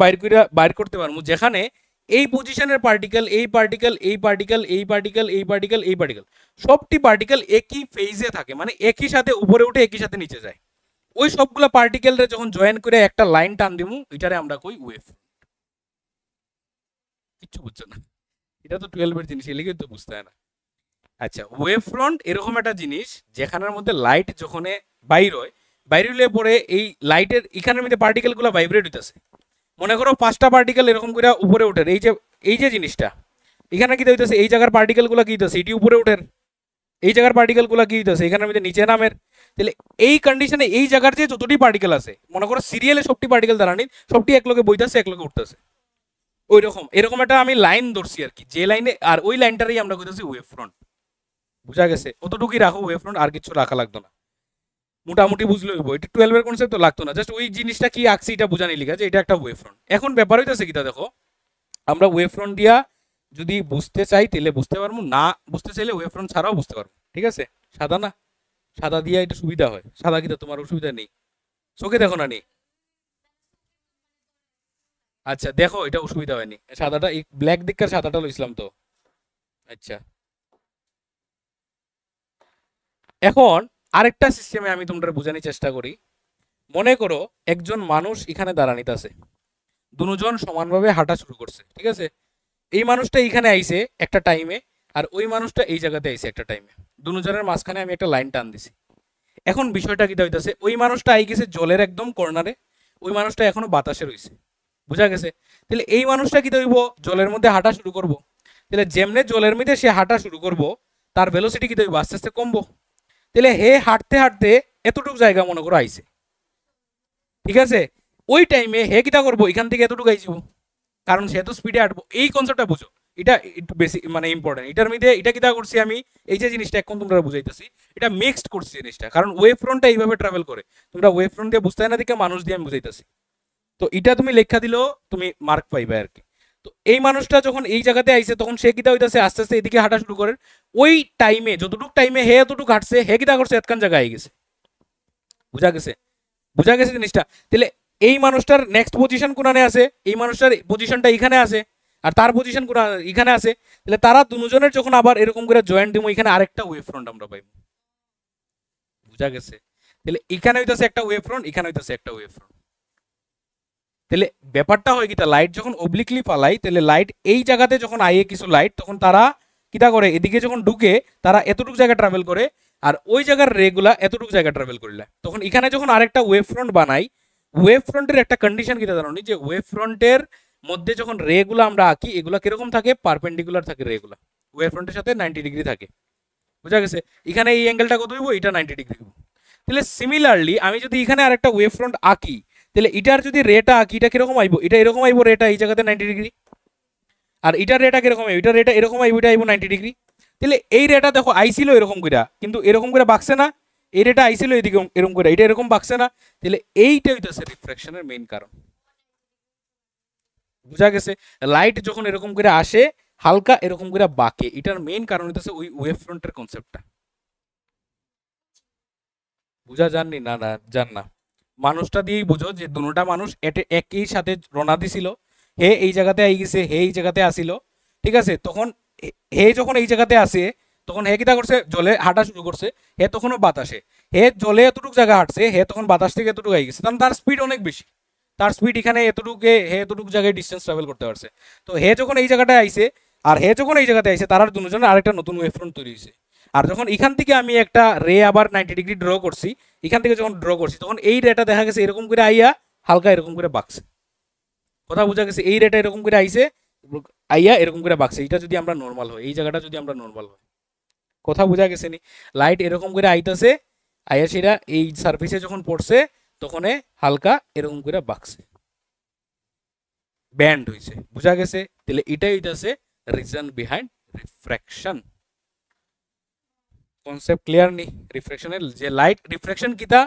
বাইর করতে পারবো, যেখানে এই পজিশনের পার্টিকেল, এই পার্টিকেল, এই পার্টিকেল, এই পার্টিকেল, এই পার্টিকেল, এই পার্টিকেল, সবটি পার্টিকেল একই ফেজে থাকে, মানে একই সাথে উপরে উঠে একই সাথে নিচে যায়। ওই সবগুলা পার্টিকেলরে যখন জয়েন করে একটা লাইন টান দিমু, এটারে আমরা কই ওয়েভ। কিচ্ছু বুঝছো না, এটা তো 12 এর জিনিস, এলিগে তো বুঝতে হয় না। আচ্ছা, ওয়েভ ফ্রন্ট এরকম একটা জিনিস যেখানের মধ্যে লাইট যখন বাইর হয়, বাইর হলে পরে এই লাইটের এখানের মধ্যে পার্টিকেলগুলো ভাইব্রেট হইতেছে। মনে করো 5টা পার্টিকেল এরকম করে উপরে ওঠে, এই যে জিনিসটা এখানে কি হইতেছে, এই জায়গার পার্টিকেলগুলো কি হইতেছে, এটি উপরে ওঠে, এই জায়গার পার্টিকেলগুলো কি হইতেছে এখানের মধ্যে নিচে নামের। তাহলে এই কন্ডিশনে এই জায়গার যে যতটি পার্টিকেল আছে, মনে করো সিরিয়ালে সবটি পার্টিকেল দাঁড়ানি, সবটি এক লগে বইতেছে, এক লগে উঠতেছে, ওই রকম এরকম একটা আমি লাইন ধরছি আর কি, যে লাইনে, আর ওই লাইনটারই আমরা কইতেছি ওয়েভ ফ্রন্ট। বুঝা গেছে? অতটুকুই রাখো ওয়েভ ফ্রন্ট, আর কিছু রাখা লাগতো না, মোটামুটি বুঝলে হইব। এটা 12 এর কনসেপ্ট তো লাগতো না, জাস্ট ওই জিনিসটা কি আঁকছি এটা বুঝানি লিখা যে এটা একটা ওয়েভ ফ্রন্ট। এখন ব্যাপার হইতেছে কিটা দেখো, আমরা ওয়েভ ফ্রন্ট দিয়া যদি বুঝতে চাই তাহলে বুঝতে পারবো, না বুঝতে চাইলে ওয়েভ ফ্রন্ট ছাড়াও বুঝতে পারবো, ঠিক আছে? সাদা না, সাদা দিয়া এটা সুবিধা হয়, সাদা কিটা তোমার অসুবিধা নেই, চোখে দেখো না নি। আচ্ছা দেখো, এটা অসুবিধা হয়নি, সাদাটা এই ব্ল্যাক দিককার সাদাটা লইছিলাম তো। আচ্ছা, এখন আরেকটা সিস্টেমে আমি তোমরা বোঝানোর চেষ্টা করি। মনে করো একজন মানুষ এখানে দাঁড়ানিতে আছে, দুজন সমানভাবে হাঁটা শুরু করছে, ঠিক আছে? এই মানুষটা এইখানে আইছে একটা টাইমে, আর ওই মানুষটা এই জায়গাতে আইছে একটা টাইমে, দুজনের মাঝখানে আমি একটা লাইন টান দিছি। এখন বিষয়টা কিটা হইতাছে, ওই মানুষটা আই গেছে জলের একদম কর্নারে, ওই মানুষটা এখনো বাতাসে রইছে, বুঝা গেছে? তাহলে এই মানুষটা কি হইব, জলের মধ্যে হাঁটা শুরু করব। তাহলে যেমনে জলের মধ্যে সে হাঁটা শুরু করব, তার ভেলোসিটি কি হইব, আস্তে আস্তে কমবো। তাহলে হে হাঁটতে হাঁটতে এতটুকু জায়গা মনে করো আইছে, ঠিক আছে? ওই টাইমে হে কিটা করবো, এখান থেকে এতটুকু আইসিব, কারণ সে তো স্পিডে হাঁটবো। এই কনসেপ্টটা বুঝো, এটা একটু বেশি মানে ইম্পর্টেন্ট। এটার মধ্যে এটা কিটা করছি আমি, এই যে জিনিসটা এখন তোমরা বুঝাইতেছি, এটা মিক্সড করছি জিনিসটা, কারণ ওয়েভ ফ্রন্টটা এইভাবে ট্রাভেল করে, তোমরা ওয়েভ ফ্রন্ট দিয়ে বুঝতে হয় না দেখে মানুষ দিয়ে আমি বুঝাইতেছি। তো এটা তুমি লেখা দিলেও তুমি মার্ক পাইবে আর কি। তো এই মানুষটা যখন এই জায়গাতে আইছে, তখন সে কিটা হইতাছে আস্তে আস্তে এদিকে হাঁটা শুরু করে। ওই টাইমে যতটুকু টাইমে হে এতটুকু হাঁটছে, হে কিটা করছে এতখান জায়গায় আই গেছে, বুঝা গেছে? বুঝা গেছে জিনিসটা? তাহলে এই মানুষটার নেক্সট পজিশন কোনানে আছে, এই মানুষটার পজিশনটা এখানে আছে, আর তার পজিশন কোন এখানে আছে। তাহলে তারা দুজনের যখন আবার এরকম করে জয়েন্ট দিব, এখানে আরেকটা ওয়েভ ফ্রন্ট আমরা পাইব, বুঝা গেছে? তাহলে এখানে হইতাছে একটা ওয়েভ ফ্রন্ট, এখানে হইতাছে একটা ওয়েভ ফ্রন্ট। তাহলে ব্যাপারটা হয় কিটা, লাইট যখন অবলিকলি পালাই, তাহলে লাইট এই জায়গাতে যখন আইয়ে কিছু লাইট, তখন তারা কিটা করে, এদিকে যখন ঢুকে তারা এতটুকু জায়গা ট্রাভেল করে, আর ওই জায়গার রেগুলা এতটুকু জায়গা ট্রাভেল করলে, তখন এখানে যখন আরেকটা ওয়েভ ফ্রন্ট বানাই, ওয়েভ ফ্রন্টের একটা কন্ডিশন কিটা জানো নি, যে ওয়েভ ফ্রন্টের মধ্যে যখন রেগুলা আমরা আঁকি, এগুলা কিরকম থাকে, পারপেন্ডিকুলার থাকে, রেগুলা ওয়েভ ফ্রন্টের সাথে 90 ডিগ্রি থাকে, বুঝা গেছে? এখানে এই অ্যাঙ্গেলটা কত হইব, এটা 90 ডিগ্রি হইব। তাহলে সিমিলারলি আমি যদি এখানে আরেকটা ওয়েভ ফ্রন্ট আঁকি, তাহলে এটার যদি রেটা আঁকি, এটা কিরকম আইব, এটা এরকম আইব, রেটা এই জায়গাতে 90 ডিগ্রি, আর এটার রেটা কিরকম আইব, এটা রেটা এরকম আইব, এটা আইব 90 ডিগ্রি। তাহলে এই রেটা দেখো আইছিল এরকম করে, কিন্তু এরকম করে বাকছে না, এই রেটা আইছিল এদিকে এরকম করে, এটা এরকম বাকছে না। তাহলে এইটা হইতাছে রিফ্রাকশনের মেইন কারণ, বুঝা গেছে? লাইট যখন এরকম করে আসে, হালকা এরকম করে বাকে, এটার মেইন কারণ হইতাছে ওই ওয়েভ ফ্রন্টের কনসেপ্টটা। বুঝা যাননি? না না জান না, মানুষটা দিয়েই বুঝো যে দুটা মানুষ একই সাথে রওনা দিছিল, হে এই জায়গাতে আই গেছে, হে এই জায়গাতে আসিল, ঠিক আছে? তখন হে যখন এই জায়গাতে আসে, তখন হে কিটা করছে, জলে হাঁটা শুরু করছে, হে তখনও বাতাসে, হে জলে এতটুকু জায়গা হাঁটছে, হে তখন বাতাস থেকে এতটুকু আই গেছে, কারণ তার স্পিড অনেক বেশি, তার স্পিড এখানে এতটুকু, হে এতটুকু জায়গায় ডিস্টেন্স ট্রাভেল করতে পারছে। তো হে যখন এই জায়গাটায় আইছে, আর হে যখন এই জায়গাতে আইছে, তার দুজনের আরেকটা নতুন ওয়েভ ফ্রন্ট তৈরি হয়েছে। আর যখন এখান থেকে আমি একটা রে আবার 90 ডিগ্রি ড্র করছি, এখান থেকে যখন ড্র করছি, তখন এই রেটা দেখা গেছে এরকম করে আইয়া হালকা এরকম করে বাকছে, কথা বোঝা গেছে? এই রেটা এরকম করে আইছে, আইয়া এরকম করে বাকছে। এটা যদি আমরা নর্মাল হয়, এই জায়গাটা যদি আমরা নর্মাল হয়, কথা বোঝা গেছে নি? লাইট এরকম করে আইতাছে, আইয়া সেটা এই সারফেসে যখন পড়ছে, তখন হালকা এরকম করে বাকছে, ব্যান্ড হইছে, বুঝা গেছে? তাহলে এটাই হইতাছে reason behind refraction. Concept clear নি রিফ্রাকশনের? যে লাইট রিফ্রাকশন কিটা,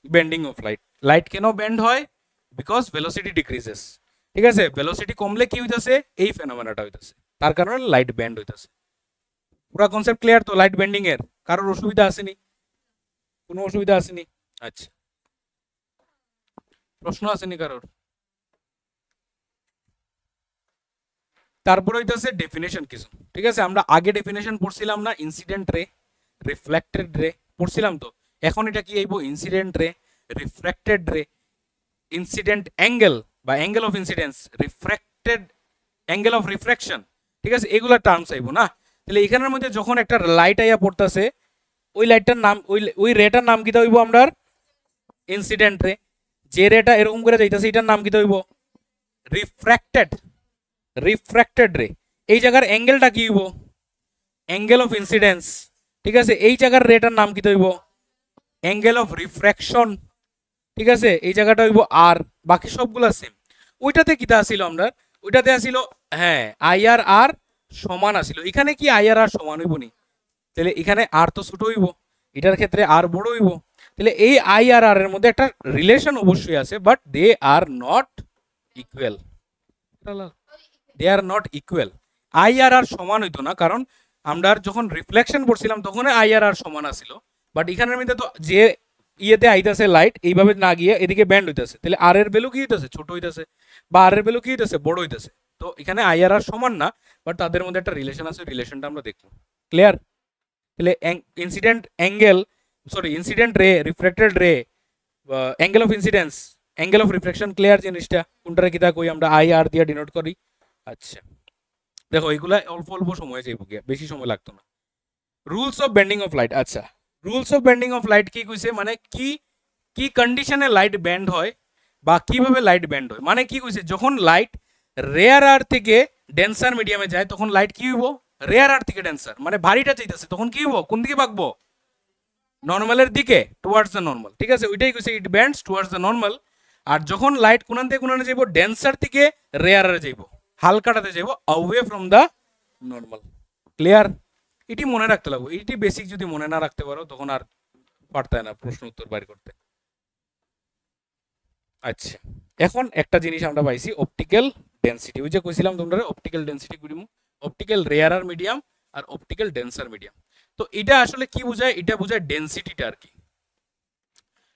বেন্ডিং অফ লাইট। লাইট কেন বেন্ড হয়, বিকজ ভেলোসিটি ডিক্রিজেস, ঠিক আছে? ভেলোসিটি কমলে কি হইতাছে, এই ফেনোমেনাটা হইতাছে, তার কারণে লাইট বেন্ড হইতাছে। পুরো কনসেপ্ট ক্লিয়ার তো লাইট বেন্ডিং এর? কারোর অসুবিধা আসেনি? কোনো অসুবিধা আসেনি? আচ্ছা, প্রশ্ন আসেনি কারোর? তারপর হইতেছে ডেফিনেশন কিছু, ঠিক আছে? আমরা আগে ডেফিনেশন পড়ছিলাম না, ইনসিডেন্ট রে, রিফ্লেক্টেড রে পড়ছিলাম তো। এখন এটা কি আইবো? ইনসিডেন্ট রে, রিফ্র্যাক্টেড রে, ইনসিডেন্ট অ্যাঙ্গেল বা angle of incidence, refracted angle of refraction, ঠিক আছে? এগুলা টার্মস আইবো না। তাহলে এখানের মধ্যে যখন একটা লাইট আইয়া পড়তেছে, ওই লাইটটার নাম, ওই রেটার নাম কি হইব? আমরা ইনসিডেন্ট রে। যে রেটা এরকম করে যাইতেছে এটার নাম কি হইব? রিফ্র্যাক্টেড, রিফ্র্যাক্টেড রে। এই জায়গার অ্যাঙ্গেলটা কি হইব? অ্যাঙ্গেল অফ ইনসিডেন্স, ঠিক আছে? এই জায়গার রেটার নাম কি হইব? অ্যাঙ্গেল অফ রিফ্র্যাকশন, ঠিক আছে? এই জায়গাটা হইব আর, বাকি সবগুলা সেম। ওইটাতে কিটা আসিল আমরা? ওইটাতে আসিল হ্যাঁ আই আর আর সমান আসিল। এখানে কি আই আর আর সমান হইব নি? তাহলে এখানে আর তো ছোট হইব, এটার ক্ষেত্রে আর বড় হইব। তাহলে এই আই আর আর এর মধ্যে একটা রিলেশন অবশ্যই আছে, but they are not equal, they are not equal. I আর আর সমান হইতো না, কারণ আমরা যখন রিফ্লেকশন পড়ছিলাম তখন আই আর আর সমান আসিল, বাট এখানের মধ্যে তো যে ইয়েতে আইতাছে লাইট এইভাবে না গিয়ে এদিকে ব্যান্ড হইতাছে, তাহলে আর এর ভ্যালু কি হইতাছে? ছোট হইতাছে, বা আর এর ভ্যালু কি হইতাছে? বড় হইতাছে। তো এখানে আই আর আর সমান না, বাট তাদের মধ্যে একটা রিলেশন আছে, রিলেশনটা আমরা দেখব। ক্লিয়ার? তাহলে ইনসিডেন্ট অ্যাঙ্গেল, সরি ইনসিডেন্ট রে, রিফ্র্যাক্টেড রে, angle of incidence, angle of reflection, clear জিনিসটা? কোনটারে কিতা কই আমরা? আই আর দিয়ে ডিনোট করি। আচ্ছা দেখো এগুলা অল্প অল্প সময় যাইব গিয়া, বেশি সময় লাগতো না। Rules of bending of light. আচ্ছা rules of bending of light কি কইছে? মানে কি কি কন্ডিশনে লাইট ব্যান্ড হয় বা কিভাবে লাইট ব্যান্ড হয়, মানে কি কইছে? যখন লাইট রেয়ার আর থেকে ডেন্সার মিডিয়ামে যায় তখন লাইট কি হইব? রেয়ার আর থেকে ডেন্সার, মানে ভারীটা চাইতেছে, তখন কি হইব? কোন দিকে বাঁকবো? নর্মালের দিকে, টুয়ার্ডস দ্য নর্মাল, ঠিক আছে? ওইটাই কইছে, ইট ব্যান্ডস টুয়ার্ডস দ্য নর্মাল। আর যখন লাইট কোনান থেকে কোনানে যাইব? ডেন্সার থেকে রেয়ারে যাইব, হালকাটাতে যাইব, away from the normal. Clear? এটি মনে রাখতে লাগবে, এটি বেসিক যদি মনে না রাখতে পারো তখন আর পারতে না প্রশ্ন উত্তর বাইর করতে। আচ্ছা এখন একটা জিনিস আমরা পাইছি, অপটিক্যাল ডেন্সিটি। ওই যে কইছিলাম তোমরা optical density করিমু, optical রেয়ারার medium R optical ডেন্সার medium. তো এটা আসলে কি বোঝায়? এটা বোঝায় ডেন্সিটিটা আর কি।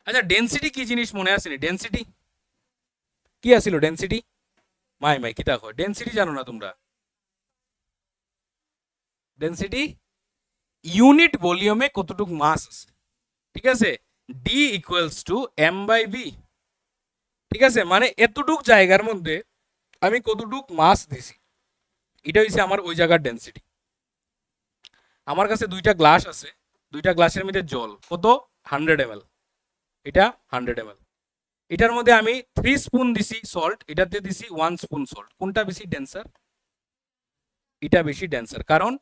আচ্ছা ডেন্সিটি কি জিনিস মনে আসেনি? ডেন্সিটি কি আসিল? ডেন্সিটি মাই মাই কি দেখো, ডেন্সিটি জানো না তোমরা? ডেন্সিটি ইউনিট ভলিউমে কতটুকু মাস আছে, ঠিক আছে? D equals to M by V, ঠিক আছে? মানে এতটুক জায়গার মধ্যে আমি কতটুক মাস দিছি, এটা হইছে আমার ওই জায়গার ডেন্সিটি। আমার কাছে দুইটা গ্লাস আছে, দুইটা গ্লাসের মধ্যে জল কত? 100 ml, এটা 100 ml। এটার মধ্যে আমি 3 স্পুন দিছি সল্ট, এটাতে দিছি 1 স্পুন সল্ট। কোনটা বেশি ডেন্সার? এটা বেশি ডেন্সার, কারণ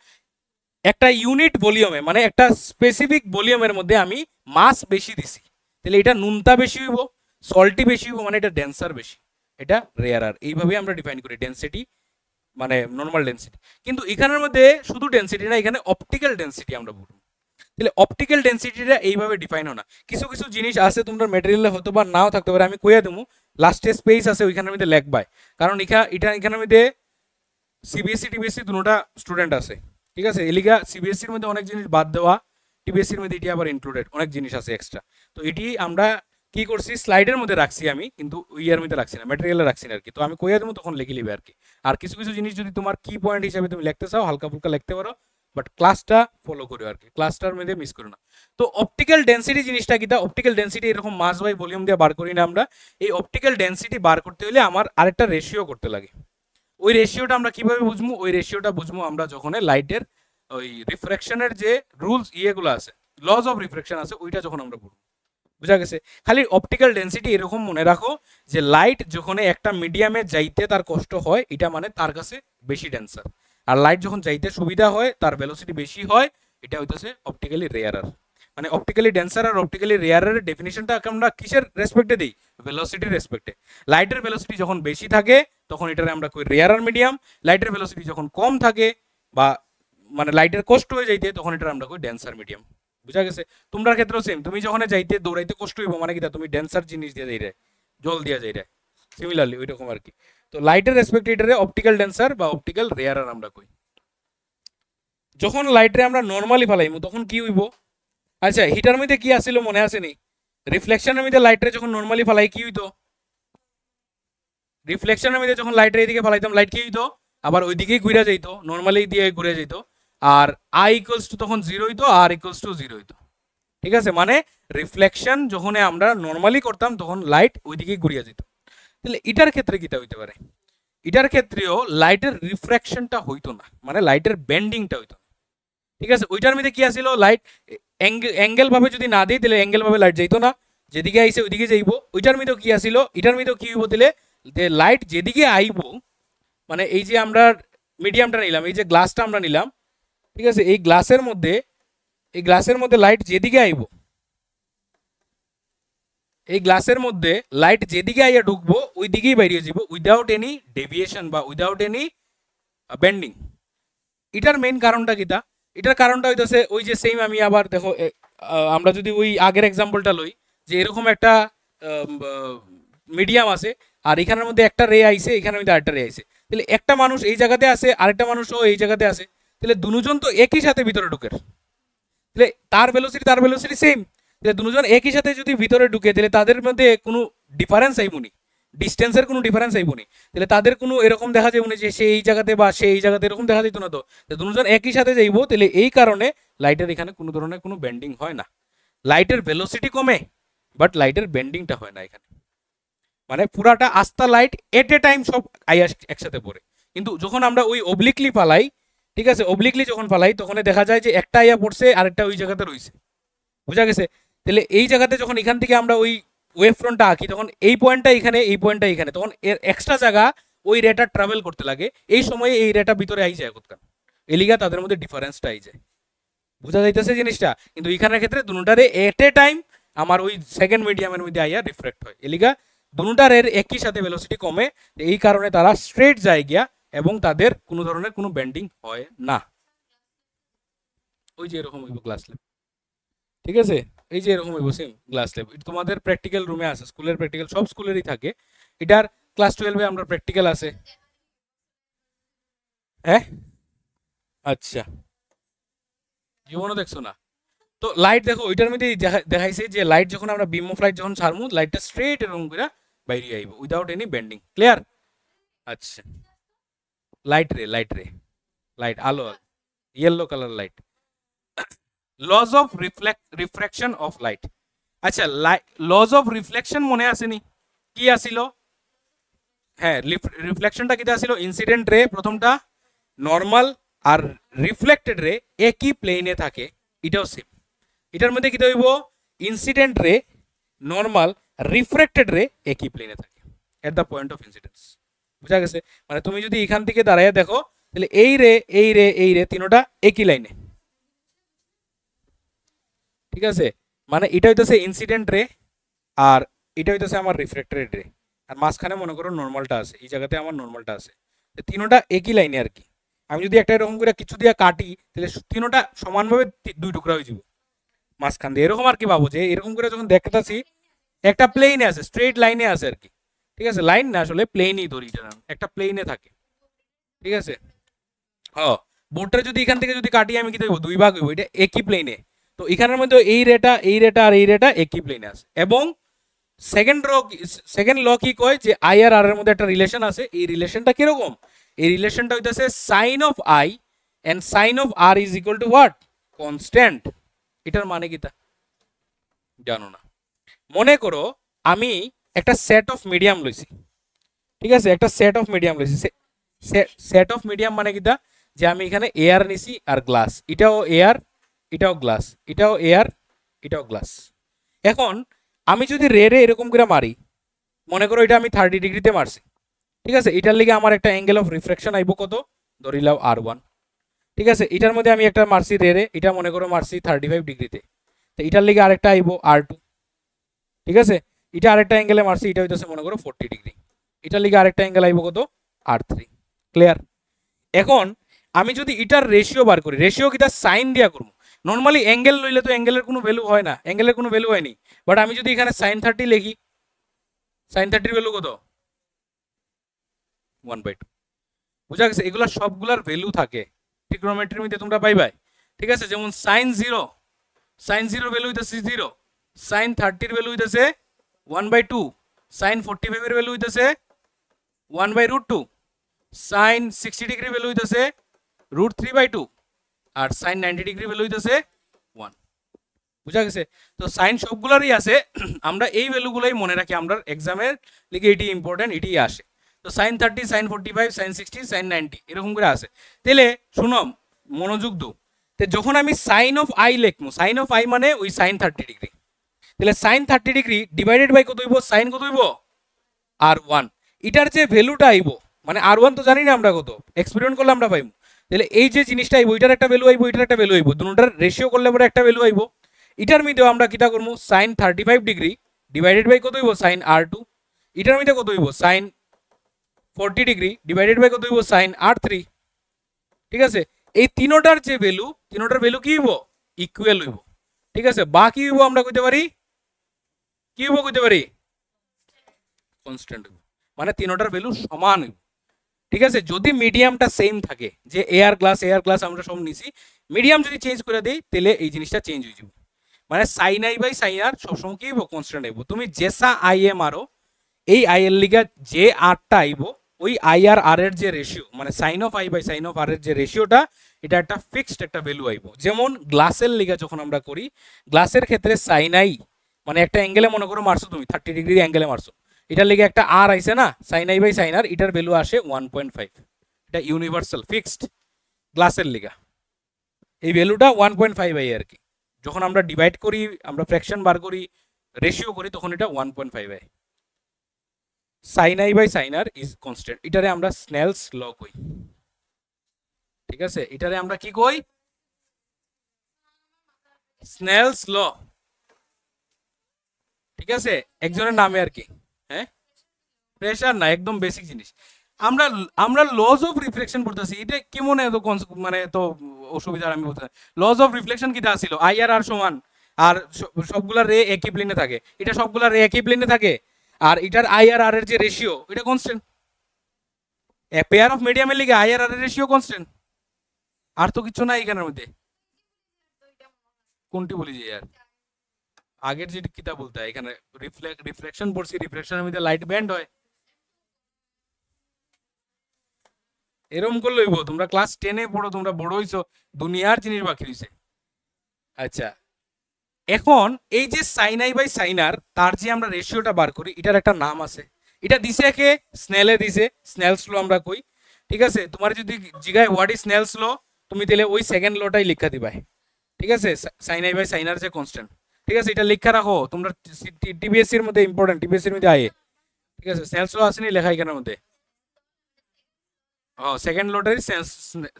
একটা ইউনিট ভলিউমে মানে একটা স্পেসিফিক ভলিউমের মধ্যে আমি মাস বেশি দিছি, তাহলে এটা নুনতা বেশি হইব, সল্টি বেশি হইব, মানে এটা ডেন্সার বেশি, এটা রেয়ারার। এইভাবে আমরা ডিফাইন করি ডেন্সিটি, মানে নর্মাল ডেন্সিটি। কিন্তু এখানের মধ্যে শুধু ডেন্সিটি না, এখানে অপটিক্যাল ডেন্সিটি আমরা বলবো। তাহলে অপটিক্যাল ডেন্সিটিটা এইভাবে ডিফাইন হয় না। কিছু কিছু জিনিস আছে তোমরা মেটেরিয়ালে হয়তো বা নাও থাকতে পারে, আমি কইয়া দেবো লাস্টে স্পেস আছে ওইখানের মধ্যে লেখবাই, কারণ এখানের মধ্যে সিবিএসসি টিবিএসসি দুটোটা স্টুডেন্ট আছে, ঠিক আছে? এলিগা সিবিএসসির মধ্যে অনেক জিনিস বাদ দেওয়া, টিবিএসসির মধ্যে এটি আবার ইনক্লুডেড, অনেক জিনিস আছে এক্সট্রা। তো এটি আমরা কি করছি, স্লাইডের মধ্যে রাখছি আমি, কিন্তু ইয়ার মধ্যে রাখছি না, ম্যাটেরিয়ালে রাখছি না আর কি। তো আমি কইয়া দেবো তখন লিখে নিবে আর কি। আর কিছু কিছু জিনিস যদি তোমার কি পয়েন্ট হিসাবে তুমি লিখতে চাও হালকা ফুলকা লিখতে পারো, বাট ক্লাসটা ফলো করো আর কি, ক্লাসটার মধ্যে মিস করো না। তো অপটিক্যাল ডেন্সিটি জিনিসটা কি? অপটিক্যাল ডেন্সিটি এরকম মাস বাই ভলিউম দিয়ে বার করি না আমরা। এই অপটিক্যাল ডেন্সিটি বার করতে হলে আমার আরেকটা রেশিও করতে লাগে। ওই রেশিওটা আমরা কিভাবে বুঝবো? ওই রেশিওটা বুঝবো আমরা যখন লাইটের ওই রিফ্রাকশনের যে রুলস ইয়েগুলো আছে, লজ অফ রিফ্রাকশন আছে, ওইটা যখন আমরা পড়বো। বুঝা গেছে? খালি অপটিক্যাল ডেন্সিটি এরকম মনে রাখো যে লাইট যখন একটা মিডিয়ামে যাইতে তার কষ্ট হয়, এটা মানে তার কাছে বেশি ডেন্সার। আর লাইট যখন যাইতে সুবিধা হয়, তার ভেলোসিটি বেশি হয়, এটা হইতেছে অপটিক্যালি রেয়ারার। মানে অপটিক্যালি ডেন্সার আর অপটিক্যালি রেয়ারের ডেফিনিশনটা আমরা কিসের রেসপেক্টে দিই? ভেলোসিটির রেসপেক্টে। লাইটের ভেলোসিটি যখন বেশি থাকে তখন এটারে আমরা কই রেয়ারার মিডিয়াম, লাইটের ভেলোসিটি যখন কম থাকে বা মানে লাইটের কষ্ট হয়ে যাইতে তখন এটার আমরা কই ডেন্সার মিডিয়াম। বুঝা গেছে? তোমরা ক্ষেত্রেও সেম, তুমি যখন যাইতে দৌড়াইতে কষ্ট হইব মানে কি তুমি ডেন্সার জিনিস দিয়ে যাই রে, জল দিয়া যাই রে, সিমিলারলি ওই রকম আর কি। তো লাইটের রেসপেক্টে এটারে অপটিক্যাল ডেন্সার বা অপটিক্যাল রেয়ারার আমরা কই। যখন লাইটরে আমরা নরমালি ফেলাইমু তখন কি হইব? আচ্ছা হিটার মধ্যে কি আসিল মনে আসেনি? রিফ্লেকশনের মধ্যে লাইটরে যখন নরমালি ফেলাই কি হইতো? রিফ্লেকশনের মধ্যে যখন লাইটের এদিকে ফেলাইতাম লাইট কি হইতো? আবার ওইদিকেই ঘুরে যাইতো, নর্মালি দিয়ে ঘুরে যেত। আর আই ইকুয়ালস টু তখন 0 হইতো, আর ইকুয়ালস টু 0 হইতো। ঠিক আছে, মানে রিফ্লেকশন যখন আমরা নর্মালি করতাম তখন লাইট ওইদিকেই ঘুরিয়ে যেত। তাহলে এটার ক্ষেত্রে কিটা হইতে পারে? এটার ক্ষেত্রেও লাইটের রিফ্র্যাকশনটা হইতো না, মানে লাইটের বেন্ডিংটা হইতো না। ঠিক আছে, ওইটার মধ্যে কি আসিল, লাইট অ্যাঙ্গেল ভাবে যদি না দিই তাহলে অ্যাঙ্গেল ভাবে লাইট যাইতো না, যেদিকে আইছে ওইদিকে যাইব। ওইটার মধ্যেও কি আসিল, এটার মধ্যেও কি হইব দিলে, লাইট যেদিকে আইব, মানে এই যে আমরা মিডিয়ামটা নিলাম, এই যে গ্লাসটা আমরা নিলাম, ঠিক আছে, এই গ্লাসের মধ্যে লাইট যেদিকে আইব, এই গ্লাসের মধ্যে লাইট যেদিকে আইয়া ঢুকবো ওই দিকেই বাইরে যাব, উইদাউট এনি ডেভিয়েশন বা উইদাউট এনি বেন্ডিং। এটার মেইন কারণটা কিটা? এটার কারণটা হইতেছে ওই যে সেম, আমি আবার দেখো, আমরা যদি ওই আগের এক্সাম্পলটা লই, যে এরকম একটা মিডিয়াম আছে, আর এখানের মধ্যে একটা রে আইছে, এখানের মধ্যে আরেকটা রে আইছে, তাহলে একটা মানুষ এই জায়গাতে আছে, আরেকটা মানুষও এই জায়গাতে আছে, তাহলে দুজন তো একই সাথে ভিতরে ঢুকে, তাহলে তার ভেলোসিটি সেম, তাহলে দুজন একই সাথে যদি ভিতরে ঢুকে, তাহলে তাদের মধ্যে কোনো ডিফারেন্স আইবনি, ডিস্টেন্সের কোনো ডিফারেন্স আইবনি, তাহলে তাদের কোনো এরকম দেখা যাবে না যে সে এই জায়গাতে বা সে এই জায়গাতে, এরকম দেখা যেত না। তো দুজন একই সাথে যাইব, তাহলে এই কারণে লাইটের এখানে কোনো ধরনের কোনো বেন্ডিং হয় না। লাইটের ভেলোসিটি কমে, বাট লাইটের বেন্ডিংটা হয় না এখানে, মানে পুরাটা আস্তা লাইট এট এ টাইম সব আইয়া একসাথে পড়ে। কিন্তু যখন আমরা ওই অবলিকলি পালাই, ঠিক আছে, অবলিকলি যখন পালাই তখন দেখা যায় যে একটা আইয়া পড়ছে, আরেকটা ওই জায়গাতে রয়েছে, বুঝা গেছে? তাহলে এই জায়গাতে যখন এখান থেকে আমরা ওই ওয়েভ ফ্রন্টটা আঁকি, তখন এই পয়েন্টটা এখানে, এই পয়েন্টটা এখানে, তখন এর এক্সট্রা জায়গা ওই রেটা ট্রাভেল করতে লাগে, এই সময়ে এই রেটা ভিতরে আই যায় কোথাও, এলিগা তাদের মধ্যে ডিফারেন্সটা আই যায়, বুঝা যাইতেছে জিনিসটা? কিন্তু এখানের ক্ষেত্রে দুটারে এট এ টাইম আমার ওই সেকেন্ড মিডিয়ামের মধ্যে আইয়া রিফ্লেক্ট হয়, এলিগা দুটারের একই সাথে ভেলোসিটি কমে, এই কারণে তারা স্ট্রেট যায় গিয়া এবং তাদের কোনো ধরনের কোনো বেন্ডিং হয় না। ওই যে এরকম হইব গ্লাস ল্যাব, ঠিক আছে, এই যে এরকম হইব সেম গ্লাস ল্যাব, তোমাদের প্র্যাকটিক্যাল রুমে আছে, স্কুলের প্র্যাকটিক্যাল সব স্কুলেরই থাকে, এটার ক্লাস 12-এ আমরা প্র্যাকটিক্যাল আছে। হ্যাঁ, আচ্ছা, জীবনও দেখছো না? তো লাইট দেখো ওইটার মধ্যে দেখাইছে যে লাইট যখন আমরা বিম অফ লাইট যখন ছাড়মু, লাইটটা স্ট্রেট এরকম করে বাইরে আইব উইদাউট এনি বেন্ডিং। ক্লিয়ার? আচ্ছা, লাইট আলো, yellow colour light, lodge of reflection of light. আচ্ছা, লজ অফ রিফ্লেকশন মনে আসেনি? কি আসিল? হ্যাঁ, রিফ্লেকশনটা কিটা আসিল? ইনসিডেন্ট রে প্রথমটা নর্মাল আর রিফ্লেক্টেড রে একই প্লেনে থাকে, এটাও সেম। এটার মধ্যে কিটা হইব? ইনসিডেন্ট রে নর্মাল রিফ্লেক্টেড রে একই প্লেনে থাকে at the point of incidence. বুঝা গেছে? মানে তুমি যদি এখান থেকে দাঁড়াইয়া দেখো, তাহলে এই রে তিনটা একই লাইনে, ঠিক আছে, মানে এটা হইতেছে ইনসিডেন্ট রে, আর এটা হইতেছে আমার রিফ্লেক্টেড রে, আর মাঝখানে মনে করো নর্মালটা আছে, এই জায়গাতে আমার নর্মালটা আছে, তিনটা একই লাইনে আর কি। আমি যদি একটা এরকম করে কিছু দিয়ে কাটি, তাহলে তিনটা সমানভাবে দুই টুকরা হয়ে যাব মাঝখান দিয়ে, এরকম আর কি ভাবো যে এরকম করে যখন দেখতেছি একটা প্লেনে আছে, স্ট্রেট লাইনে আছে আর কি, ঠিক আছে, লাইন না আসলে প্লেনই ধরি, একটা প্লেনে থাকে, ঠিক আছে। হ্যাঁ, বোর্ডটা যদি এখান থেকে যদি কাটি আমি কি দেখবো, দুই ভাগ হইব, এটা একই প্লেনে, তো এখানের মধ্যে এই রেটা আর এই রেটা একই প্লেনে আছে। এবং সেকেন্ড ল কি কয় যে আই আর আর এর মধ্যে একটা রিলেশন আছে, এই রিলেশনটা কিরকম? এই রিলেশনটা হইতেছে sine of I and sine of R is equal to what? Constant. এটার মানে কিটা জানো না? মনে করো আমি একটা সেট অফ মিডিয়াম লইছি, ঠিক আছে, একটা সেট অফ মিডিয়াম লইছি, সেট অফ মিডিয়াম মানে কিটা? যে আমি এখানে এয়ার নিছি আর গ্লাস, এটাও এয়ার, এটাও গ্লাস, এটাও এয়ার, এটাও গ্লাস। এখন আমি যদি রে এরকম করে মারি, মনে করো এটা আমি 30 ডিগ্রিতে মারছি, ঠিক আছে, এটার লিগে আমার একটা অ্যাঙ্গেল অফ রিফ্লেকশন আইব কত? ধরিলাও R1, ঠিক আছে। এটার মধ্যে আমি একটা মারছি রে, এটা মনে করো মারছি 35 ডিগ্রিতে, তো এটার লিগে আরেকটা আইব R2, ঠিক আছে। এটা আরেকটা অ্যাঙ্গেলে মারছি, এটা হইতেছে মনে করো 40 ডিগ্রি, এটার লিগে আরেকটা অ্যাঙ্গেল আইব কত? R3। ক্লিয়ার? এখন আমি যদি এটার রেশিও বার করি, রেশিও কিটা সাইন দিয়া করবো, নর্মালি অ্যাঙ্গেল লইলে তো অ্যাঙ্গেলের কোনো ভ্যালু হয় না, অ্যাঙ্গেলের কোনো ভ্যালু হয়নি, বাট আমি যদি এখানে sin 30 লিখি, sin 30 এর ভ্যালু কত? 1/2। বুঝা গেছে? এগুলা সবগুলার ভ্যালু থাকে ট্রিগোনোমেট্রির মধ্যে, তোমরা পাইবাই, ঠিক আছে। যেমন sin 0 ভ্যালু হইতেছে 0, sin 30 এর ভ্যালু হইতেছে 1/2, sin 45 এর ভ্যালু হইতেছে 1/√2, সাইন 60 ডিগ্রি ভ্যালু হইতাছে √3/2 আর সাইন 90 ডিগ্রি ভ্যালু হইতাছে 1। বুঝা গেছে? তো সাইন সবগুলারই আছে, আমরা এই ভ্যালুগুলাই মনে রাখি, আমরা এক্সামের লিগে এটি ইম্পর্টেন্ট, এটি আসে। তো সাইন 30, সাইন 45, সাইন 60, সাইন 90 এরকম করে আছে। তাহলে শুনো, মনোযোগ দাও, তো যখন আমি সাইন অফ আই লিখবো, সাইন অফ আই মানে ওই সাইন 30 ডিগ্রি, তাহলে সাইন 30 ডিগ্রি ডিভাইডেড বাই কত হইব, সাইন কত হইব R1। এটার যে ভ্যালুটা আইব, মানে R1 তো জানি না আমরা কত, এক্সপেরিমেন্ট করলে আমরা পাইব। তাহলে এই যে জিনিসটা আইব, এটার একটা ভ্যালু আইব, এটার একটা ভ্যালু আইব, দুটোটার রেশিও করলে পরে একটা ভ্যালু আইব। এটার মধ্যে আমরা কিটা করবো, সাইন 35 ডিগ্রি ডিভাইডেড বাই কত হইব, সাইন R2। এটার মধ্যে কত হইব, সাইন 40 ডিগ্রি ডিভাইডেড বাই কত হইব, সাইন R3। ঠিক আছে? এই তিনোটার যে ভ্যালু, তিনোটার ভ্যালু কি হইব, ইকুয়াল হইব। ঠিক আছে? বা কি হইব, আমরা কইতে পারি, কি হইব কইতে পারি, কনস্ট্যান্ট হইব, মানে তিনোটার ভ্যালু সমান হইব। ঠিক আছে? যদি মিডিয়ামটা সেম থাকে, যে এয়ার গ্লাস আমরা সব নিছি, মিডিয়াম যদি চেঞ্জ করে দেই তাহলে এই জিনিসটা চেঞ্জ হয়ে যাবে। মানে সাইন আই বাই সাইন আর সবসময় কি হইব, কনস্ট্যান্ট হইব। তুমি জেসা আই এ মারো, এই আই এর লিগা যে আরটা আইব, ওই আই আর আর এর যে রেশিও, মানে sine of I by sine of r এর যে রেশিওটা, এটা একটা ফিক্সড একটা ভ্যালু আইব। যেমন গ্লাসের লিগা যখন আমরা করি, গ্লাসের ক্ষেত্রে সাইন আই মানে একটা অ্যাঙ্গেলে মনে করো মারছো তুমি 30 ডিগ্রি অ্যাঙ্গেলে মারছো, এটার লিগে একটা আর আইছে না, সাইন আই বাই সাইন আর, এটার ভ্যালু আসে 1.5। এটা ইউনিভার্সাল ফিক্সড গ্লাসের লিগা, এই ভ্যালুটা 1.5 আই আর কি। যখন আমরা ডিভাইড করি, আমরা ফ্র্যাকশন বার করি, রেশিও করি, তখন এটা 1.5 I. Sine I by sine R is constant, এটারে আমরা স্নেলস ল কই। ঠিক আছে? এটারে আমরা কি কই, স্নেলস ল। ঠিক আছে? একজনের নামে আর কি। হ্যাঁ, প্রেসার না, একদম বেসিক জিনিস। আমরা আমরা লজ অফ রিফ্লেকশন পড়তেছি, এটা কেমন এত মানে এত অসুবিধা আমি বলতে। লজ অফ রিফ্লেকশন কিটা ছিল, আই আর আর সমান, আর সবগুলা রে একই প্লেনে থাকে, এটা সবগুলা রে একই প্লেনে থাকে, আর এটার আই আর আর এর যে রেশিও, এটা কনস্ট্যান্ট। এ পেয়ার অফ মিডিয়ামের লিগে আই আর আর এর রেশিও কনস্ট্যান্ট, আর তো কিছু নাই এখানের মধ্যে। কোনটি বলি যে আর আগের যে কিতা বলতে হয়, এখানে রিফ্লেকশন পড়ছি, রিফ্লেকশনের মধ্যে লাইট ব্যান্ড হয়, এরকম করলে হইব। তোমরা ক্লাস 10-এ পড়ো, তোমরা বড় হইছো, দুনিয়ার জিনিস বাকি রইছে। আচ্ছা, এখন এই যে সাইন আই বাই সাইন আর, তার যে আমরা রেশিওটা বার করি, এটার একটা নাম আছে। এটা দিছে কে, স্নেলে দিছে, স্নেলস ল আমরা কই। ঠিক আছে? তোমার যদি জিগায় হোয়াট ইজ স্নেলস ল, তুমি তাহলে ওই সেকেন্ড লটাই লিখা দিবা। ঠিক আছে? Sine I by sine r যে কনস্ট্যান্ট। ঠিক আছে? এটা লিখা রাখো, তোমরা টিবিএসসি এর মধ্যে ইম্পর্টেন্ট, টিবিএসসি এর মধ্যে আয়ে। ঠিক আছে? স্নেলস ল আসেনি লেখা এখানের মধ্যে, সেকেন্ড লটারি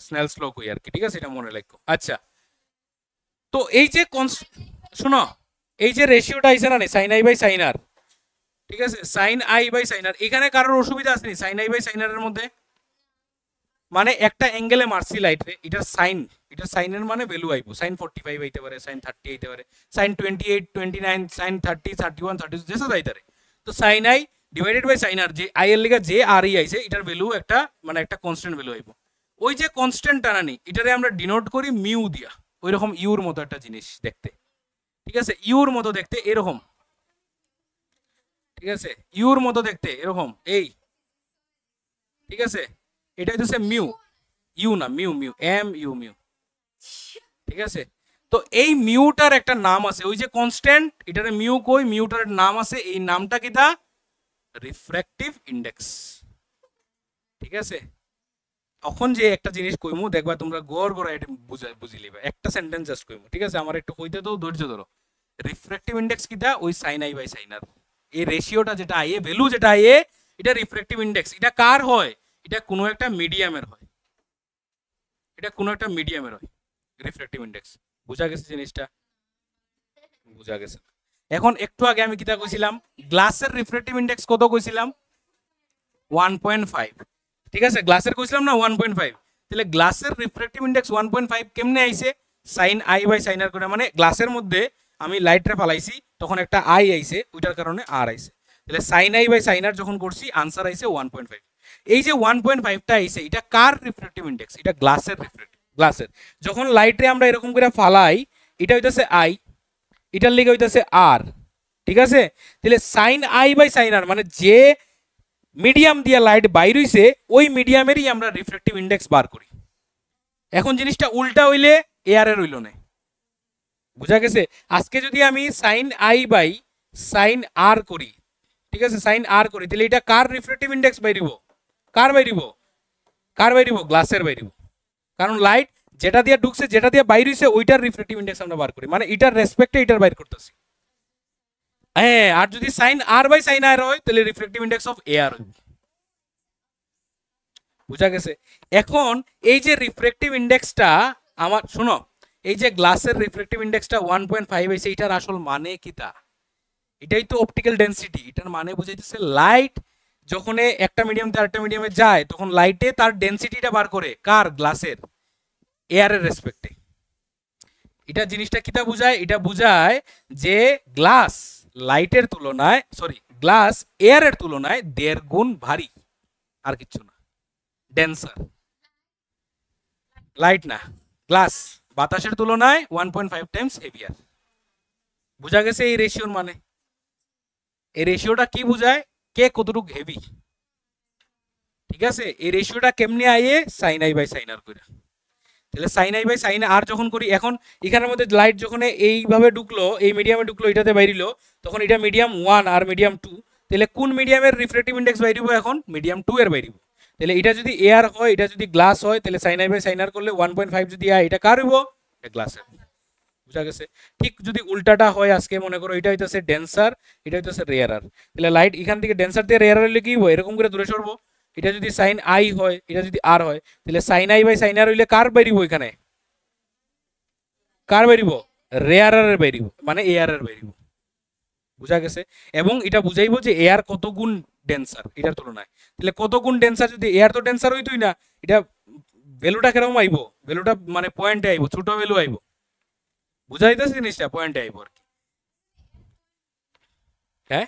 স্নেলস ল কই আর কি। ঠিক আছে? এটা মনে রাখো। আচ্ছা, তো এই যে শোনো, এই যে রেশিওটা আইছে না সাইন আই বাই সাইন আর, ঠিক আছে? সাইন আই বাই সাইন আর, এখানে কারোর অসুবিধা আছে নি সাইন আই বাই সাইন এর মধ্যে? মানে একটা অ্যাঙ্গেলে মারছি লাইট রে, এটার সাইন, এটার সাইনের মানে ভ্যালু আইবো, সাইন 45 হইতে পারে, সাইন 30 হইতে পারে, সাইন 28, 29, সাইন 30, 31, 32 যেসা যাইতে পারে। তো sine I divided by sine r, যে আই এর লিগা যে আর ই আইছে, এটার ভ্যালু একটা মানে একটা কনস্ট্যান্ট ভ্যালু আইবো। ওই যে কনস্ট্যান্ট টানানি, এটারে আমরা ডিনোট করি মিউ দিয়া, ওইরকম ইউর মতো একটা জিনিস দেখতে। ঠিক আছে? ইউর মতো দেখতে এরকম। ঠিক আছে? ইউর মতো দেখতে এরকম, এই। ঠিক আছে? এটা হচ্ছে মিউ, ইউ না, mu, mu, M U, mu. ঠিক আছে? তো এই মিউটার একটা নাম আছে, ওই যে কনস্ট্যান্ট, এটারে মিউ কই, মিউটার নাম আছে, এই নামটা কি, তা রিফ্র্যাক্টিভ ইন্ডেক্স। ঠিক আছে? এখন যে একটা জিনিস কইমু, দেখবা তোমরা গড় গড়া এটা বুঝি লিবা, একটা সেন্টেন্স জাস্ট কইমু। ঠিক আছে? আমার একটু কইতে দাও, ধৈর্য ধরো। রিফ্র্যাক্টিভ ইন্ডেক্স কিটা, ওই সাইন আই বাই সাইন আর, এই রেশিওটা যেটা আইয়ে, ভ্যালু যেটা আইয়ে, এটা রিফ্র্যাক্টিভ ইন্ডেক্স। এটা কার হয়, এটা কোনো একটা মিডিয়ামের হয়, এটা কোনো একটা মিডিয়ামের হয় রিফ্র্যাক্টিভ ইন্ডেক্স। বুঝা গেছে জিনিসটা? বুঝা গেছে। এখন একটু আগে আমি কিটা কইছিলাম, গ্লাসের রিফ্র্যাক্টিভ ইন্ডেক্স কত কইছিলাম, 1.5। ঠিক আছে? গ্লাসের কইছিলাম না 1.5, তাহলে গ্লাসের রিফ্র্যাক্টিভ ইন্ডেক্স 1.5 কেমনে আইছে, সাইন আই বাই সাইন আর করে, মানে গ্লাসের মধ্যে আমি লাইটটা ফালাইছি, তখন একটা আই আইছে, ওইটার কারণে আর আইছে। তাহলে সাইন আই বাই সাইন আর যখন করছি, আনসার আইছে 1.5। এই যে 1.5টা আইছে, এটা কার রিফ্র্যাক্টিভ ইন্ডেক্স, এটা গ্লাসের রিফ্র্যাক্টিভ, গ্লাসের। যখন লাইটে আমরা এরকম করে ফালাই, এটা হইতাছে আই, এটার লিগে হইতাছে আর। ঠিক আছে? তাহলে সাইন আই বাই সাইন আর মানে যে মিডিয়াম দিয়া লাইট বাইর হইছে ওই মিডিয়ামেরই আমরা রিফ্র্যাক্টিভ ইন্ডেক্স বার করি। এখন জিনিসটা উল্টা হইলে এয়ারের হইল না, বুঝা গেছে? আজকে যদি আমি সাইন আই বাই সাইন আর করি, ঠিক আছে, সাইন আর করি, তাহলে এটা কার রিফ্র্যাক্টিভ ইন্ডেক্স বাইরিব? কার বাইরিব? কার বাইরিব? গ্লাসের বাইরিব। কারণ লাইট যেটা দিয়ে ঢুকছে, যেটা দিয়ে বাইর হইছে ওইটার রিফ্র্যাক্টিভ ইন্ডেক্স আমরা বার করি, মানে এটার রেসপেক্টে এটার বাইর করতেছি। হ্যাঁ, আর যদি সাইন আর বাই সাইন আর হয় তাহলে রিফ্র্যাক্টিভ ইন্ডেক্স অফ এ আর হইবে। বুঝা গেছে? এখন এই যে রিফ্র্যাক্টিভ ইন্ডেক্সটা আমার, শোনো, এই যে গ্লাসের রিফ্র্যাক্টিভ ইন্ডেক্সটা 1.5 হইছে, এটার আসল মানে কি? তা এটাই তো অপটিক্যাল ডেনসিটি। এটার মানে বুঝাইতেছে লাইট যখন একটা মিডিয়াম থেকে আরেকটা মিডিয়ামে যায় তখন লাইটে তার ডেনসিটিটা বার করে কার? গ্লাসের এয়ারের রেসপেক্টে। এটা জিনিসটা কিটা বুঝায়? এটা বুঝায় যে গ্লাস লাইটের তুলনায়, সরি, গ্লাস এয়ারের তুলনায় 1.5 গুণ ভারী, আর কিচ্ছু না, ডেন্সার। লাইট না, গ্লাস বাতাসের তুলনায় 1.5 টাইমস হেভিয়ার। বুঝা গেছে এই রেশিওর মানে? এই রেশিওটা কি বুঝায়? কে কতটুকু হেভি, ঠিক আছে? এই রেশিওটা কেমনে আইয়ে? সাইন আই বাই সাইন আর করে। তাহলে সাইন আই বাই সাইন আর যখন করি, এখন এখানের মধ্যে লাইট যখন এইভাবে ঢুকলো, এই মিডিয়ামে ঢুকলো, এটাতে বাইরিল, তখন এটা মিডিয়াম 1 আর মিডিয়াম 2, তাহলে কোন মিডিয়ামের রিফ্র্যাক্টিভ ইন্ডেক্স বাইরিব? এখন মিডিয়াম 2 এর বাইরিব। তাহলে এটা যদি এয়ার হয়, এটা যদি গ্লাস হয়, তাহলে sign I by sine r করলে 1.5 যদি আয়, এটা কার হইব? এটা গ্লাসের। বুঝা গেছে? ঠিক যদি উল্টাটা হয়, আজকে মনে করো এটা হইতেছে ডেন্সার, এটা হইতেছে রেয়ারার, তাহলে লাইট এখান থেকে ডেন্সার দিয়ে রেয়ারার হইলে কি হইব? এরকম করে দূরে সরবো। এটা যদি সাইন আই হয়, এটা যদি আর হয়, তাহলে সাইন আই বাই সাইন আর হইলে কার বাইরিব? এখানে কার বাইরিব? রেয়ারারের বাইরিব, মানে এয়ারের বাইরিব। বুঝা গেছে? এবং এটা বুঝাইবো যে এয়ার কত গুণ ডেন্সার এটার তুলনায়। তাহলে কত গুণ ডেন্সার? যদি এয়ার তো ডেন্সার হইতোই না, এটা ভ্যালুটা কেরকম আইব? ভ্যালুটা মানে পয়েন্টে আইব, ছোট ভ্যালু আইব। বুঝা যাইতেছে জিনিসটা? পয়েন্টে আইব আর কি। হ্যাঁ,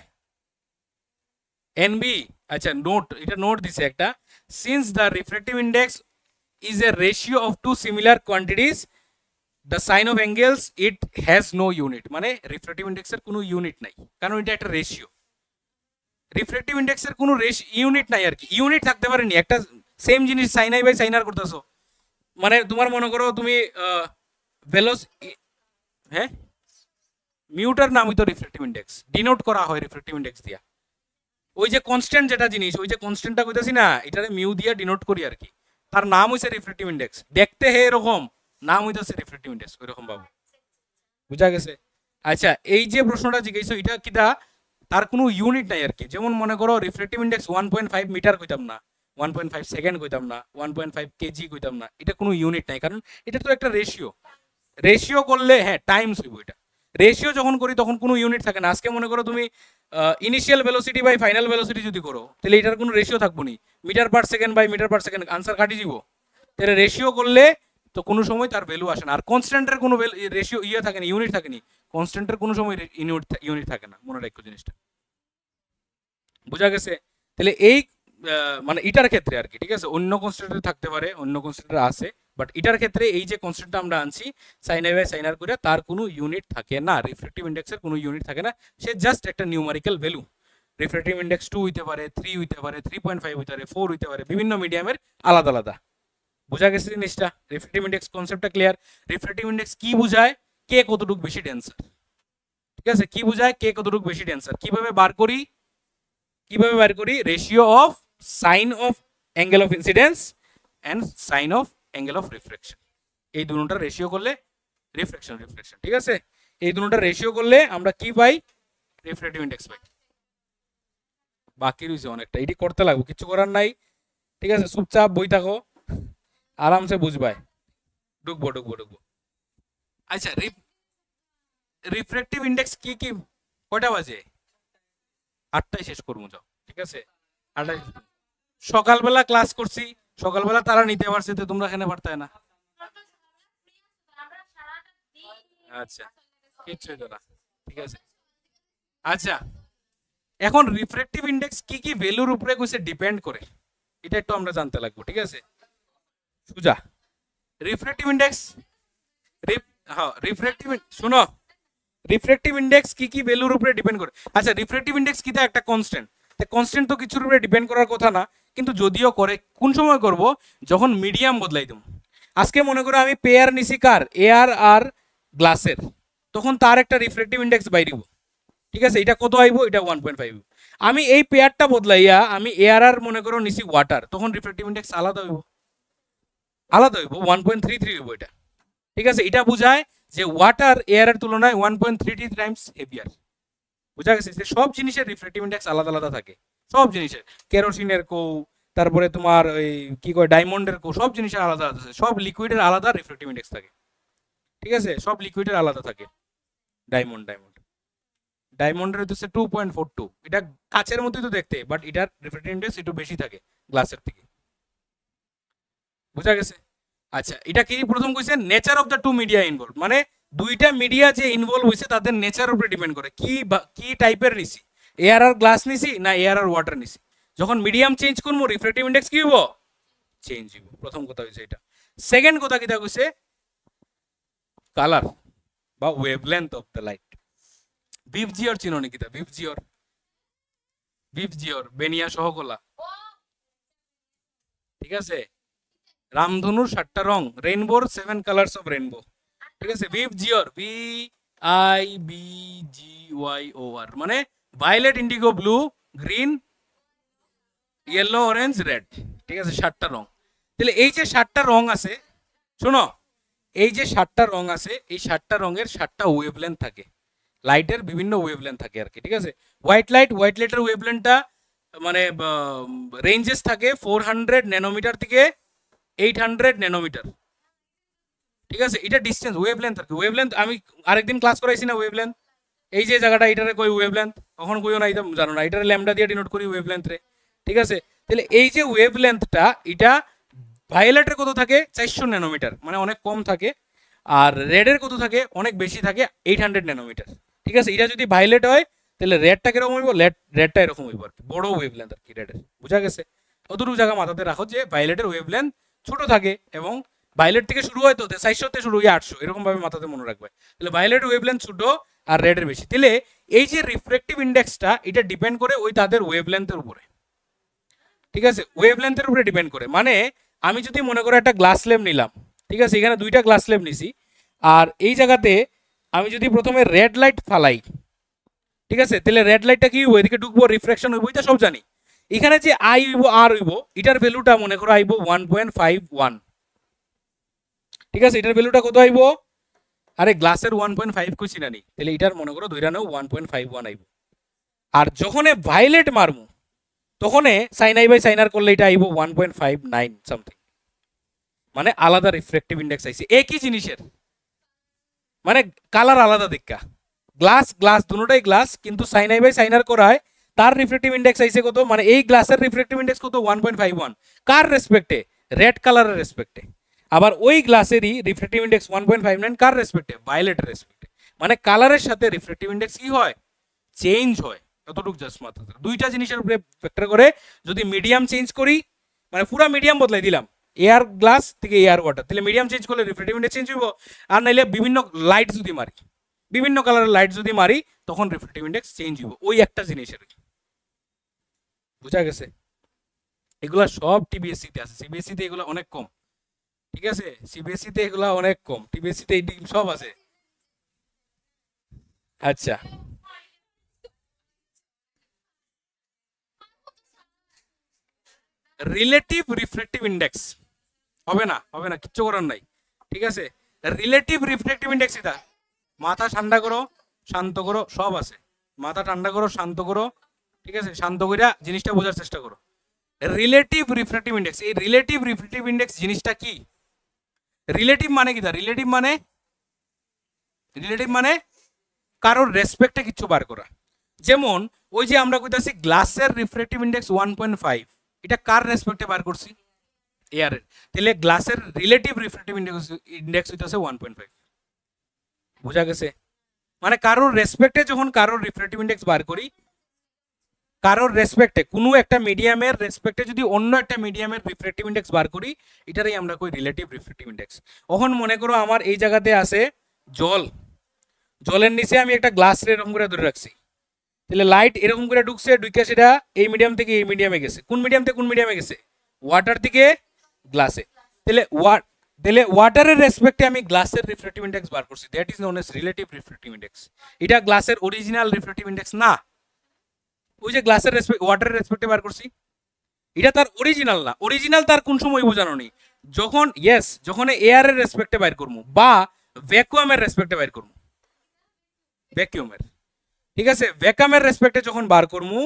এনবি, আচ্ছা, নোট, এটা নোট দিছে একটা, since the refractive index is a ratio of two similar quantities the sine of angles it has no unit. মানে রিফ্র্যাক্টিভ ইন্ডেক্সের কোনো ইউনিট নাই, কারণ এটা একটা রেশিও। রিফ্র্যাক্টিভ ইন্ডেক্সের কোনো ইউনিট নাই আর কি। ইউনিট থাকতে পারেনি, একটা সেম জিনিস সাইন আই বাই সাইন আর করতেছো, মানে তোমার মনে করো তুমি ভেলোস, হ্যাঁ, মিউটার নাম হইতো রিফ্র্যাক্টিভ ইন্ডেক্স, ডিনোট করা হয় রিফ্র্যাক্টিভ ইন্ডেক্স দিয়া। ওই যে কনস্ট্যান্ট যেটা জিনিস, ওই যে কনস্ট্যান্টটা কইতাছি না, এটারে মিউ দিয়া ডিনোট করি আর কি, তার নাম হইছে রিফ্র্যাক্টিভ ইন্ডেক্স। দেখতে হে এরকম, নাম হইতাছে রিফ্র্যাক্টিভ ইন্ডেক্স, ওইরকম বাবু। বুঝা গেছে? আচ্ছা, এই যে প্রশ্নটা জিজ্ঞাসা, এটা কিটা, তার কোনো ইউনিট নাই আর কি। যেমন মনে করো রিফ্র্যাক্টিভ ইন্ডেক্স 1.5 মিটার কইতাম না, 1.5 সেকেন্ড কইতাম না, 1.5 কেজি কইতাম না, এটা কোনো ইউনিট নাই, কারণ এটা তো একটা রেশিও। রেশিও করলে হ্যাঁ টাইমস হইব। এটা রেশিও যখন করি তখন কোনো ইউনিট থাকে না। আজকে মনে করো তুমি initial velocity by final velocity যদি করো, তাহলে এটার কোনো রেশিও থাকবো নি, metre per second by metre per second, answer কাটি যাব। তাহলে রেশিও করলে তো কোনো সময় তার ভ্যালু আসে না। আর কনস্ট্যান্টের কোনো রেশিও ইয়ে থাকে না, ইউনিট থাকেনি। কনস্ট্যান্টের কোনো সময় ইউনিট থাকে না, মনে রাখো জিনিসটা। বুঝা গেছে? তাহলে এই মানে এটার ক্ষেত্রে আর কি, ঠিক আছে, অন্য কনস্ট্যান্টে থাকতে পারে, অন্য কনস্ট্যান্টে আছে, বাট এটার ক্ষেত্রে এই যে কনস্ট্যান্টটা আমরা আনছি সাইন আই বাই সাইন আর করে, তার কোনো ইউনিট থাকে না, রিফ্র্যাক্টিভ ইন্ডেক্সের কোনো ইউনিট থাকে না, সে জাস্ট একটা নিউমারিক্যাল ভ্যালু। রিফ্র্যাক্টিভ ইন্ডেক্স 2 হইতে পারে, 3 হইতে পারে, 3.5 হইতে পারে, 4 হইতে পারে, বিভিন্ন মিডিয়ামের আলাদা আলাদা। বুঝা গেছে জিনিসটা? রিফ্র্যাক্টিভ ইন্ডেক্স কনসেপ্টটা ক্লিয়ার? রিফ্র্যাক্টিভ ইন্ডেক্স কি বুঝায়? কে কতটুকু বেশি ডেন্সার, ঠিক আছে? কি বুঝায়? কে কতটুকু বেশি ডেন্সার। কিভাবে বার করি? কিভাবে বার করি? Ratio of sine of angle of incidence and sine of angle of reflection. এই দুটোটার রেশিও করলে রিফ্লেকশন, ঠিক আছে? এই দুটোটার রেশিও করলে আমরা কি পাই? রিফ্র্যাক্টিভ ইন্ডেক্স পাই। বাকি রয়েছে অনেকটা, এটি করতে লাগবে, কিছু করার নাই, ঠিক আছে? চুপচাপ বই থাকো, আরামসে বুঝবাই। ঢুকবো ঢুকবো ঢুকবো। আচ্ছা, রিফ্র্যাক্টিভ ইন্ডেক্স কি কি, কয়টা বাজে? 8টায় শেষ করবো, যাও, ঠিক আছে? 8টায়। সকালবেলা ক্লাস করছি, সকালবেলা তারা নিতে পারছে, তো তোমরা এখানে পারতে না। আচ্ছা, কিচ্ছু হইতো না, ঠিক আছে? আচ্ছা, এখন রিফ্র্যাক্টিভ ইন্ডেক্স কি কি ভ্যালুর উপরে কইছে ডিপেন্ড করে, এটা একটু আমরা জানতে লাগবো, ঠিক আছে? সুজা, রিফ্র্যাক্টিভ ইন্ডেক্স, হ্যাঁ রিফ্র্যাক্টিভ, শুনো, রিফ্র্যাক্টিভ ইন্ডেক্স কি কি ভ্যালুর উপরে ডিপেন্ড করে। আচ্ছা, রিফ্র্যাক্টিভ ইন্ডেক্স কিটা? একটা কনস্ট্যান্ট। তো কনস্ট্যান্ট তো কিছুর উপরে ডিপেন্ড করার কথা না, কিন্তু যদিও করে কোন সময় করব, যখন মিডিয়াম বদলাই দেব। আজকে মনে করো আমি পেয়ার নিছি কার, এয়ার আর গ্লাসের, তখন তার একটা রিফ্লেকটিভ ইন্ডেক্স বাইরিব, ঠিক আছে, এটা কত আইব, এটা 1.5। আমি এই পেয়ারটা বদলাইয়া আমি এয়ার আর মনে করো নিছি ওয়াটার, তখন রিফ্লেকটিভ ইন্ডেক্স আলাদা হইব, 1.33 হইব এটা, ঠিক আছে। এটা বোঝায় যে ওয়াটার এয়ারের তুলনায় 1.33 টাইমস হেভিয়ার। বুঝা গেছে যে সব জিনিসের রিফ্লেকটিভ ইন্ডেক্স আলাদা আলাদা থাকে, সব জিনিসের, কেরোসিনের কো, তারপরে তোমার ওই কি কয় ডায়মন্ডের কো, সব জিনিসের আলাদা আলাদা আছে, সব লিকুইডের আলাদা রিফ্লেকটিভ ইন্ডেক্স থাকে, ঠিক আছে, সব লিকুইডের আলাদা থাকে। ডায়মন্ডের হচ্ছে 2.42, এটা কাচের মধ্যে তো দেখতে, বাট এটার রিফ্লেকটিভ ইন্ডেক্স একটু বেশি থাকে গ্লাসের থেকে। বুঝা গেছে? আচ্ছা, এটা কি প্রথম কইছে nature of the two media involve, মানে দুইটা মিডিয়া যে ইনভলভ হইছে তাদের নেচার উপরে ডিপেন্ড করে, কি টাইপের নিছি, এয়ার আর গ্লাস নিছি না এয়ার আর ওয়াটার নিছি। যখন মিডিয়াম চেঞ্জ করবো রিফ্লেকটিভ ইন্ডেক্স কি হইব, চেঞ্জ হইব। প্রথম কথা হইছে এটা। সেকেন্ড কথা কিটা কইছে, কালার বা wavelength of the light. VIBGYOR চিনো নাকি? তা বিভজিওর বেনিয়া সহকলা, ঠিক আছে, রামধনুর 7টা রং, রেইনবোর 7 কালার্স অফ রেইনবো, ঠিক আছে। বিভজিওর VIBGYOR মানে violet, indigo, blue, green, yellow, orange, red, ঠিক আছে, 7টা রং। তাহলে এই যে 7টা রং আছে, শোনো, এই যে 7টা রং আছে, এই 7টা রঙের 7টা ওয়েভলেন্থ থাকে, লাইটের বিভিন্ন ওয়েভলেন্থ থাকে আর কি, ঠিক আছে। হোয়াইট লাইটের ওয়েভলেন্থটা মানে রেঞ্জেস থাকে 400 ন্যানোমিটার থেকে 800 ন্যানোমিটার, ঠিক আছে। এটা ডিস্টেন্স ওয়েভলেন্থ আর কি। ওয়েভলেন্থ আমি আরেকদিন ক্লাস করাইছি না, ওয়েভলেন্থ, এই যে জায়গাটা এটারে কই ওয়েভলেন্থ, কখন কইও না, এটা জানো না, এটারে ল্যামডা দিয়ে ডিনোট করি ওয়েভলেন্থ রে, ঠিক আছে। তাহলে এই যে ওয়েভলেন্থটা, এটা ভায়োলেটের কত থাকে 400 ন্যানোমিটার, মানে অনেক কম থাকে, আর রেডের কত থাকে অনেক বেশি থাকে 800 ন্যানোমিটার, ঠিক আছে। এটা যদি ভায়োলেট হয় তাহলে রেডটা কিরকম হইব, রেডটা এরকম হইব আর কি, বড় ওয়েভলেন্থ আর কি রেডের। বুঝা গেছে? অতটুকু জায়গা মাথাতে রাখো যে ভায়োলেটের ওয়েভলেন্থ ছোট থাকে, এবং ভায়োলেট থেকে শুরু হয় তো 400 তে শুরু হয় 800, এরকম ভাবে মাথাতে মনে রাখবে। তাহলে ভায়োলেট ওয়েভলেন্থ ছোট আর রেডের বেশি। তাহলে এই যে রিফ্রেক্টিভ ইন্ডেক্সটা, এটা ডিপেন্ড করে ওই তাদের ওয়েভলেন্থের উপরে, ঠিক আছে, ওয়েভলেন্থের উপরে ডিপেন্ড করে। মানে আমি যদি মনে করো একটা গ্লাস ল্যাম্প নিলাম, ঠিক আছে, এখানে দুইটা গ্লাস ল্যাম্প নিছি, আর এই জায়গাতে আমি যদি প্রথমে রেড লাইট ফালাই, ঠিক আছে, তাহলে রেড লাইটটা কি হইব, এদিকে ঢুকবো, রিফ্লেকশন হইব, এটা সব জানি। এখানে যে আই হইব আর হইব, এটার ভ্যালুটা মনে করো আইব 1.51, ঠিক আছে। এটার ভ্যালুটা কত আইব, আরে গ্লাসের 1.5 কইছি না নি, তাহলে এটার মনে করো ধইরা নাও 1.51 আইব। আর যখন ভায়োলেট মারমু, তখন সাইন আই বাই সাইনার করলে এটা আইব 1.59 সামথিং, মানে আলাদা রিফ্লেকটিভ ইন্ডেক্স আইছে একই জিনিসের, মানে কালার আলাদা দেখা। গ্লাস দুটোটাই গ্লাস, কিন্তু সাইন আই বাই সাইনার করায় তার রিফ্লেকটিভ ইন্ডেক্স আইছে কত, মানে এই গ্লাসের রিফ্লেকটিভ ইন্ডেক্স কত 1.51, কার রেসপেক্টে, রেড কালারের রেসপেক্টে। আবার ওই গ্লাসেরই রিফ্লেকটিভ ইন্ডেক্স 1.59 কার রেসপেক্টে, ভায়োলেটের রেসপেক্টে। মানে কালারের সাথে রিফ্লেকটিভ ইন্ডেক্স কি হয়, চেঞ্জ হয়। এতটুকু জাস্ট মাত্র দুইটা জিনিসের উপরে ফ্যাক্টর করে। যদি মিডিয়াম চেঞ্জ করি, মানে পুরো মিডিয়াম বদলাই দিলাম, এয়ার গ্লাস থেকে এয়ার ওয়াটার, তাহলে মিডিয়াম চেঞ্জ করলে রিফ্লেকটিভ ইন্ডেক্স চেঞ্জ হইব। আর নাইলে বিভিন্ন লাইট যদি মারি, বিভিন্ন কালারের লাইট যদি মারি, তখন রিফ্লেকটিভ ইন্ডেক্স চেঞ্জ হইব, ওই একটা জিনিসের। বুঝা গেছে? এগুলা সব টিবিএসসি তে আছে, সিবিএসসি তে এগুলা অনেক কম, ঠিক আছে। সিবিএসসি তে এগুলা অনেক কম, টিবিএসসি তে সব আছে। আচ্ছা, রিলেটিভ রিফ্লেকটিভ ইন্ডেক্স হবে না, কিচ্ছু করার নাই, ঠিক আছে। রিলেটিভ রিফ্লেকটিভ ইন্ডেক্স, এটা মাথা ঠান্ডা করো, শান্ত করো, সব আছে। মাথা ঠান্ডা করো, শান্ত করো, ঠিক আছে, শান্ত কইরা জিনিসটা বোঝার চেষ্টা করো। রিলেটিভ রিফ্লেকটিভ ইন্ডেক্স, এই রিলেটিভ রিফ্লেকটিভ ইন্ডেক্স জিনিসটা কি? রিলেটিভ মানে কি? রিলেটিভ মানে কারোর রেসপেক্টে কিছু বার করা। যেমন ওই যে আমরা কইতাছি গ্লাসের রিফ্লেকটিভ ইন্ডেক্স 1.5, এটা কার রেসপেক্টে বার করছি? এয়ারের। তাহলে গ্লাসের রিলেটিভ রিফ্লেকটিভ ইন্ডেক্স হইতাছে 1.5। বুঝা গেছে? মানে কারোর রেসপেক্টে যখন কারোর রিফ্লেকটিভ ইন্ডেক্স বার করি, কারোর রেসপেক্টে, কোনো একটা মিডিয়ামের রেসপেক্টে যদি অন্য একটা মিডিয়ামের রিফ্লেকটিভ ইন্ডেক্স বার করি, এটারই আমরা কই রিলেটিভ রিফ্লেকটিভ ইন্ডেক্স। এখন মনে করো আমার এই জায়গাতে আছে জল, জলের নিচে আমি একটা গ্লাস এরকম করে ধরে রাখছি, তাহলে লাইট এরকম করে ঢুকছে, ঢুকে সেটা এই মিডিয়াম থেকে এই মিডিয়ামে গেছে, কোন মিডিয়াম থেকে কোন মিডিয়ামে গেছে, ওয়াটার থেকে গ্লাসে। তাহলে ওয়াটারের রেসপেক্টে আমি গ্লাসের রিফ্র্যাক্টিভ ইনডেক্স বার করছি, that is known as relative refractive index. এটা গ্লাসের অরিজিনাল রিফ্র্যাক্টিভ ইনডেক্স না, ওই যে গ্লাসের ওয়াটারের রেসপেক্টে বার করছি, এটা তার অরিজিনাল না। অরিজিনাল তার কোন সময় বোঝানো নেই, যখন যখন এয়ারের রেসপেক্টে বাইর করবো বা ভ্যাকুয়ামের রেসপেক্টে বাইর করবো, ভ্যাকুয়ামের, ঠিক আছে, ভ্যাকুয়ামের রেসপেক্টে যখন বার করবো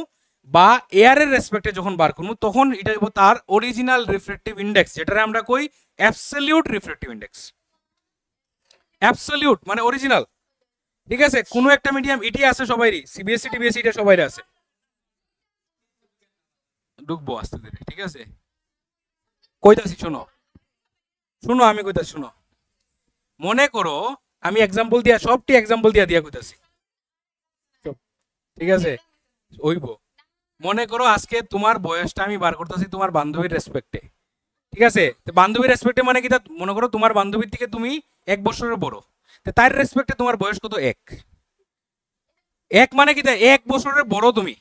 বা এয়ারের রেসপেক্টে যখন বার করবো, তখন এটা হইব তার অরিজিনাল রিফ্র্যাক্টিভ ইনডেক্স, যেটা আমরা কই অ্যাবসলিউট রিফ্র্যাক্টিভ ইনডেক্স। অ্যাবসলিউট মানে অরিজিনাল, ঠিক আছে। কোনো একটা মিডিয়াম ইটি আছে সবাইরই, সিবিএসসি টিবিএসসি এটা সবাইরই আছে, ঢুকবো আস্তে ধীরে, ঠিক আছে। কইতাছি শোনো, শুনো আমি কইতাছি শুনো, মনে করো আমি এক্সাম্পল দিয়া, সবটি এক্সাম্পল দিয়া কইতাছি, ঠিক আছে, ওইব। মনে করো আজকে তোমার বয়সটা আমি বার করতেছি তোমার বান্ধবীর রেসপেক্টে, ঠিক আছে। বান্ধবীর রেসপেক্টে মানে কি, মনে করো তোমার বান্ধবীর থেকে তুমি 1 বছরের বড়, তার রেসপেক্টে তোমার বয়স কত, 1 মানে কি 1 বছরের বড় তুমি।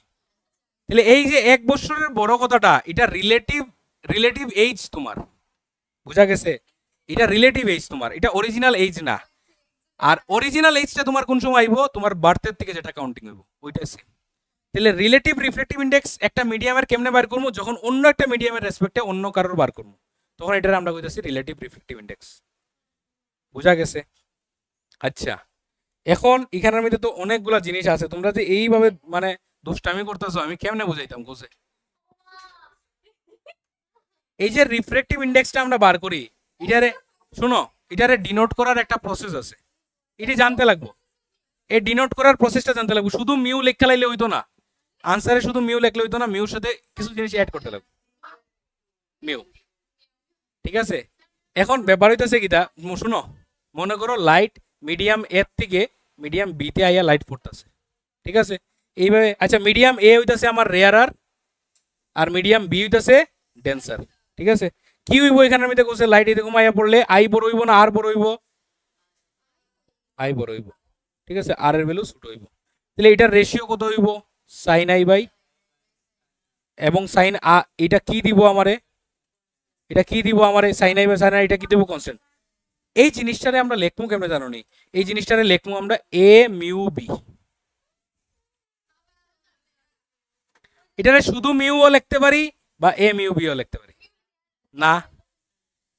তাহলে এই যে 1 বছরের বড় কথাটা, এটা রিলেটিভ এইজ তোমার, বুঝা গেছে, এটা রিলেটিভ এইজ তোমার, এটা অরিজিনাল এইজ না। আর অরিজিনাল এইজটা তোমার কোন সময় আইবো, তোমার বার্থের থেকে যেটা কাউন্টিং হইব ওইটা সেম। তাহলে রিলেটিভ রিফ্র্যাক্টিভ ইনডেক্স একটা মিডিয়ামের কেমনে বার করবো, যখন অন্য একটা মিডিয়ামের রেসপেক্টে অন্য কারোর বার করবো, তখন এটা আমরা কইতাছি রিলেটিভ রিফ্র্যাক্টিভ ইনডেক্স, বুঝা গেছে। আচ্ছা, এখন এখানের মধ্যে তো অনেকগুলা জিনিস আছে, তোমরা যে এইভাবে মানে দুষ্টামি করতেছো, আমি কেমনে বুঝাইতাম কোসে। এই যে রিফ্র্যাক্টিভ ইনডেক্সটা আমরা বার করি, এটারে শুনো, এটারে ডিনোট করার একটা প্রসেস আছে, এটি জানতে লাগবো। এই ডিনোট করার প্রসেসটা জানতে লাগবে, শুধু মিউ লেখা লাইলে হইতো না, আনসারে শুধু মিউ লেখলে হইতো না, মিউর সাথে কিছু জিনিস অ্যাড করতে লাগবে, মিউ, ঠিক আছে। এখন ব্যাপার হইতেছে কিটা, শুনো, মনে করো লাইট মিডিয়াম এর থেকে মিডিয়াম বি তে আইয়া লাইট পড়তেছে, ঠিক আছে, এইভাবে। আচ্ছা, মিডিয়াম এ হইতেছে আমার রেয়ারার, আর মিডিয়াম বি হইতেছে ডেন্সার, ঠিক আছে। কি হইব এখানের মধ্যে কোসে, লাইট এরকম আইয়া পড়লে আই বড় হইব না আর বড় হইব, আই বড় হইব, ঠিক আছে, আর এর ভ্যালু ছোট হইব। তাহলে এটার রেশিও কত হইব, সাইন আই বাই, এবং সাইন এটা কি দিব আমারে, এটা কি দিব আমারে, sine I by sine I, এটা কি দেব, কনস্ট্যান্ট। এই জিনিসটারে আমরা লেখমু কেমনে জানো নি, এই জিনিসটারে লেখমু আমরা এ মিউ বি, এটারে শুধু মিউও লিখতে পারি বা এ মিউ বিও লিখতে পারি না,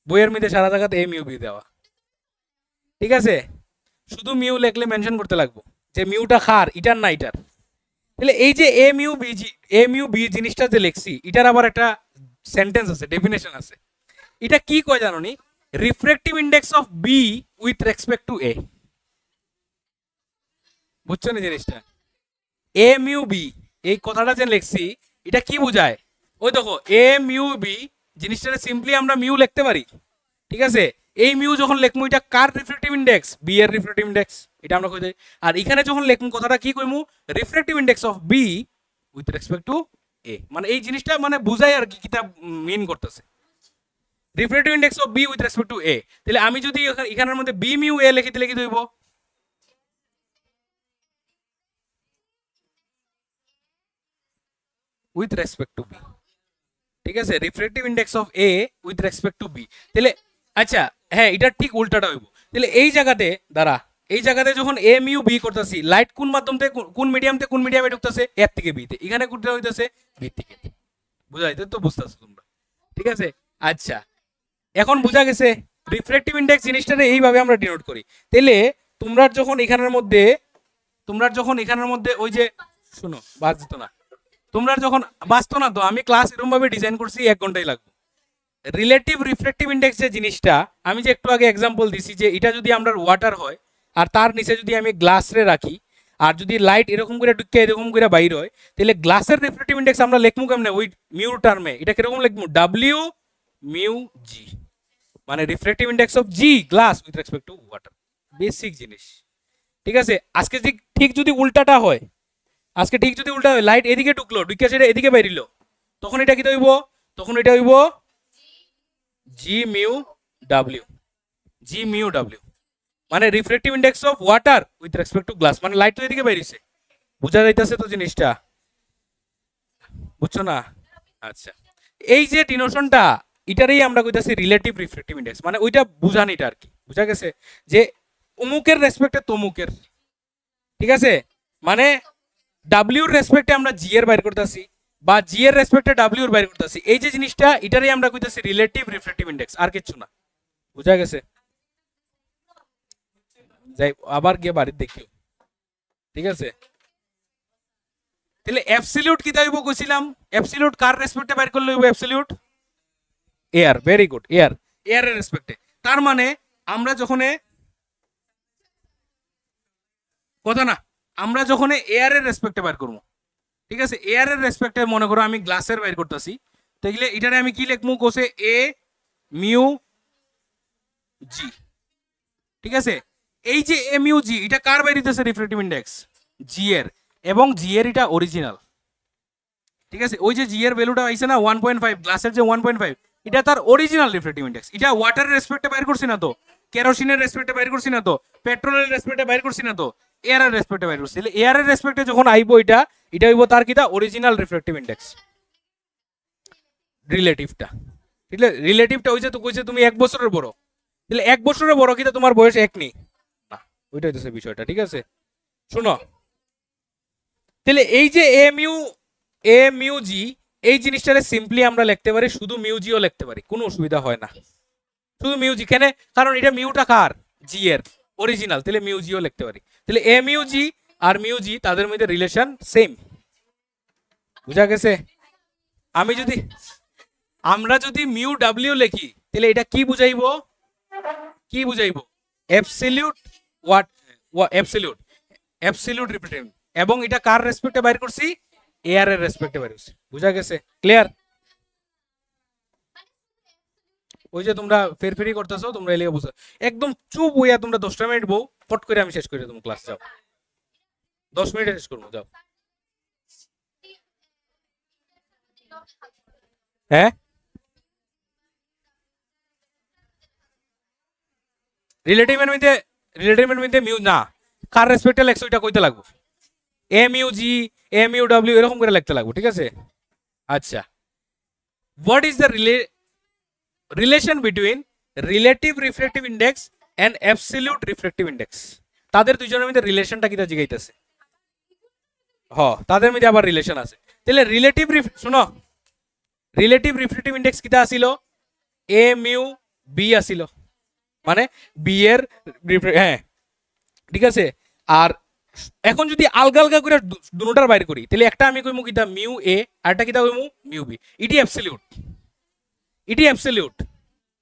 বইয়ের মধ্যে সারা জায়গাতে এ মিউ বি দেওয়া, ঠিক আছে। শুধু মিউ লেখলে মেনশন করতে লাগবো যে মিউটা খার, ইটার না ইটার। তাহলে এই যে এ মিউ বি জিনিসটা যে লিখছি, এটার আবার একটা সেন্টেন্স আছে, ডেফিনেশন আছে। এটা কি কয় জানো নি, refractive index of B with respect to A, বুঝছো না জিনিসটা, এ মিউ বি এই কথাটা যে লিখছি, এটা কি বোঝায়, ওই দেখো এ মিউ বি জিনিসটা সিম্পলি আমরা মিউ লিখতে পারি, ঠিক আছে। এই মিউ যখন লেখমু, এটা কার রিফ্র্যাক্টিভ ইনডেক্স, বি এর রিফ্র্যাক্টিভ ইনডেক্স, এটা আমরা কই দেই। আর এখানে যখন লেখমু কথাটা কি কইমু, refractive index of B with respect to A, মানে এই জিনিসটা মানে বুঝাই আর কি, কিতা মিন করতেছে, refractive index of B with respect to A. তাহলে আমি যদি এখানের মধ্যে বি মিউ এ লিখি, তাহলে কি হইব, উইথ রেসপেক্ট টু বি, ঠিক আছে, refractive index of A with respect to B. তাহলে আচ্ছা, হ্যাঁ, এটা ঠিক উল্টাটা হইব। তাহলে এই জায়গাতে দাঁড়া, এই জায়গাতে যখন এ মিউ বি করতেছি, লাইট কোন মাধ্যম থেকে কোন মিডিয়াম থেকে কোন মিডিয়ামে ঢুকতেছে, এর থেকে বিতে, এখানে কোনটা হইতেছে বি থেকে, বুঝাইতে তো বুঝতেছো তোমরা, ঠিক আছে। আচ্ছা, এখন বোঝা গেছে রিফ্র্যাক্টিভ ইনডেক্স জিনিসটারে এইভাবে আমরা ডিনোট করি। তাহলে তোমরা যখন এখানের মধ্যে ওই যে শুনো, বাজতো না, তোমরা যখন বাঁচতো না, তো আমি ক্লাস এরকম ভাবে ডিজাইন করছি 1 ঘন্টাই লাগবে। রিলেটিভ রিফ্র্যাক্টিভ ইনডেক্স যে জিনিসটা আমি যে একটু আগে এক্সাম্পল দিছি, যে এটা যদি আমরা ওয়াটার হয় আর তার নিচে যদি আমি গ্লাস রে রাখি, আর যদি লাইট এরকম করে ঢুকে এরকম করে বাইর হয়, তাহলে গ্লাসের রিফ্র্যাক্টিভ ইনডেক্স আমরা লিখমু কেমনে, ওই মিউ টার্মে, এটা কিরকম লিখমু, ডাব্লিউ মিউ জি, মানে refractive index of G glass with respect two water, basic জিনিস, ঠিক আছে। আজকে ঠিক যদি উল্টাটা হয়, লাইট এদিকে ঢুকলো, ঢুকে সেটা এদিকে বাইরিল, তখন এটা কি হইব, তখন এটা হইব জি মিউ ডাব্লিউ, মানে refractive index of water with respect two glass, মানে লাইট তো এদিকে বাইরিছে, বুঝা যাইতেছে তো জিনিসটা? বুঝছো না? আচ্ছা, এই যে ডিনোশনটা, এটারই আমরা কইতাছি রিলেটিভ রিফ্রেক্টিভ ইন্ডেক্স, মানে ওইটা বুঝানিটা আর কি, বুঝা গেছে? যে অমুকের রেসপেক্টে তমুকের, ঠিক আছে? মানে ডাব্লিউর রেসপেক্টে আমরা জি এর বাইর করতেছি, বা জি এর রেসপেক্টে ডাব্লিউর বাইর করতেছি, এই যে জিনিসটা, এটারই আমরা কইতাছি রিলেটিভ রিফ্রেক্টিভ ইন্ডেক্স, আর কিছু না। বুঝা গেছে? যাই আবার গিয়ে বাড়ির দেখিও, ঠিক আছে? তাহলে অ্যাবসলিউট কি দাইব কইছিলাম? অ্যাবসলিউট কার রেসপেক্টে বাইর করলে হইব? Absolute air, very good, air, এয়ারের রেসপেক্টে। তার মানে আমরা যখন, কথা না, আমরা যখন এয়ারের রেসপেক্টে বাইর করবো, ঠিক আছে, এয়ারের রেসপেক্টে মনে করো আমি গ্লাসের বাইর করতেছি, তাইলে এটারে আমি কি লিখবো কোসে? এ মিউ জি, ঠিক আছে? এই যে এ মিউ জি, এটা কার বাইরিতেছে রিফ্রেক্টিভ ইন্ডেক্স? জি এর, এবং জি এর এটা অরিজিনাল, ঠিক আছে? ওই যে জি এর ভ্যালুটা আইছে না 1.5, গ্লাসের যে 1.5, এটা তার অরিজিনাল রিফ্রেক্টিভ ইন্ডেক্স। এটা ওয়াটারের রেসপেক্টে বাইর করছি না তো, কেরোসিনের রেসপেক্টে বাইর করছি না তো, পেট্রোলের রেসপেক্টে বাইর করছি না তো, এয়ারের রেসপেক্টে বাইর করছি। তাহলে এয়ারের রেসপেক্টে যখন আইবো এটা, এটা হইব তার কিটা? অরিজিনাল রিফ্রেক্টিভ ইন্ডেক্স, রিলেটিভটা। ঠিক আছে? রিলেটিভটা হইছে তো কইছে তুমি 1 বছরের বড়, তাহলে 1 বছরের বড় কিটা তোমার বয়স 1 নেই না, ওইটাই হচ্ছে বিষয়টা, ঠিক আছে? শুনো, তাহলে এই যে এ মিউ জি, এই জিনিসটারে সিম্পলি আমরা লিখতে পারি শুধু মিউজিও লিখতে পারি, কোনো অসুবিধা হয় না। শুধু মিউজি কেন? কারণ এটা মিউটা কার? জি এর অরিজিনাল, তাহলে মিউজিও লিখতে পারি। তাহলে এ মিউজি আর মিউজি তাদের মধ্যে রিলেশন সেম। বুঝা গেছে? আমি যদি, আমরা যদি মিউ ডাব্লিউ লিখি, তাহলে এটা কি বুঝাইবো? কি বুঝাইবো? Absolute what, absolute, absolute represent, এবং এটা কার রেসপেক্টে বাইর করছি? এয়ার এর রেসপেক্টে বাইর করছি। বুঝা গেছে? ক্লিয়ার? ওই যে তোমরা ফেরফেরি করতেছো, তোমরা এলিয়ে বুঝো, একদম চুপ হইয়া তোমরা 10টা মিনিট বউ, ফট করে আমি শেষ করে দেবো ক্লাস, যাও 10 মিনিটে শেষ করবো, যাও। হ্যাঁ, রিলেটিভের মধ্যে, রিলেটিভের মধ্যে মিউ না, কার রেসপেক্টে লেখছো এটা কইতে লাগবো। M U G, M U W এরকম করে লিখতে লাগবো, ঠিক আছে? আচ্ছা, what is the relation between relative refractive index and absolute refractive index? তাদের দুইজনের মধ্যে রিলেশনটা কিটা জিগাইতেছে? হ, তাদের মধ্যে আবার রিলেশন আছে। তাহলে রিলেটিভ, শুনো, রিলেটিভ রিফ্রেক্টিভ ইন্ডেক্স কিটা আসিল? এ মিউ বি আসিল, মানে বি এর, হ্যাঁ, ঠিক আছে? আর এখন যদি আলগা আলগা করে দুটোটার বাইর করি, তাহলে একটা আমি কইমু কিটা? মিউ এ, আর একটা কিটা কইমু? Mu B. এটি অ্যাবসলিউট, এটি অ্যাবসলিউট,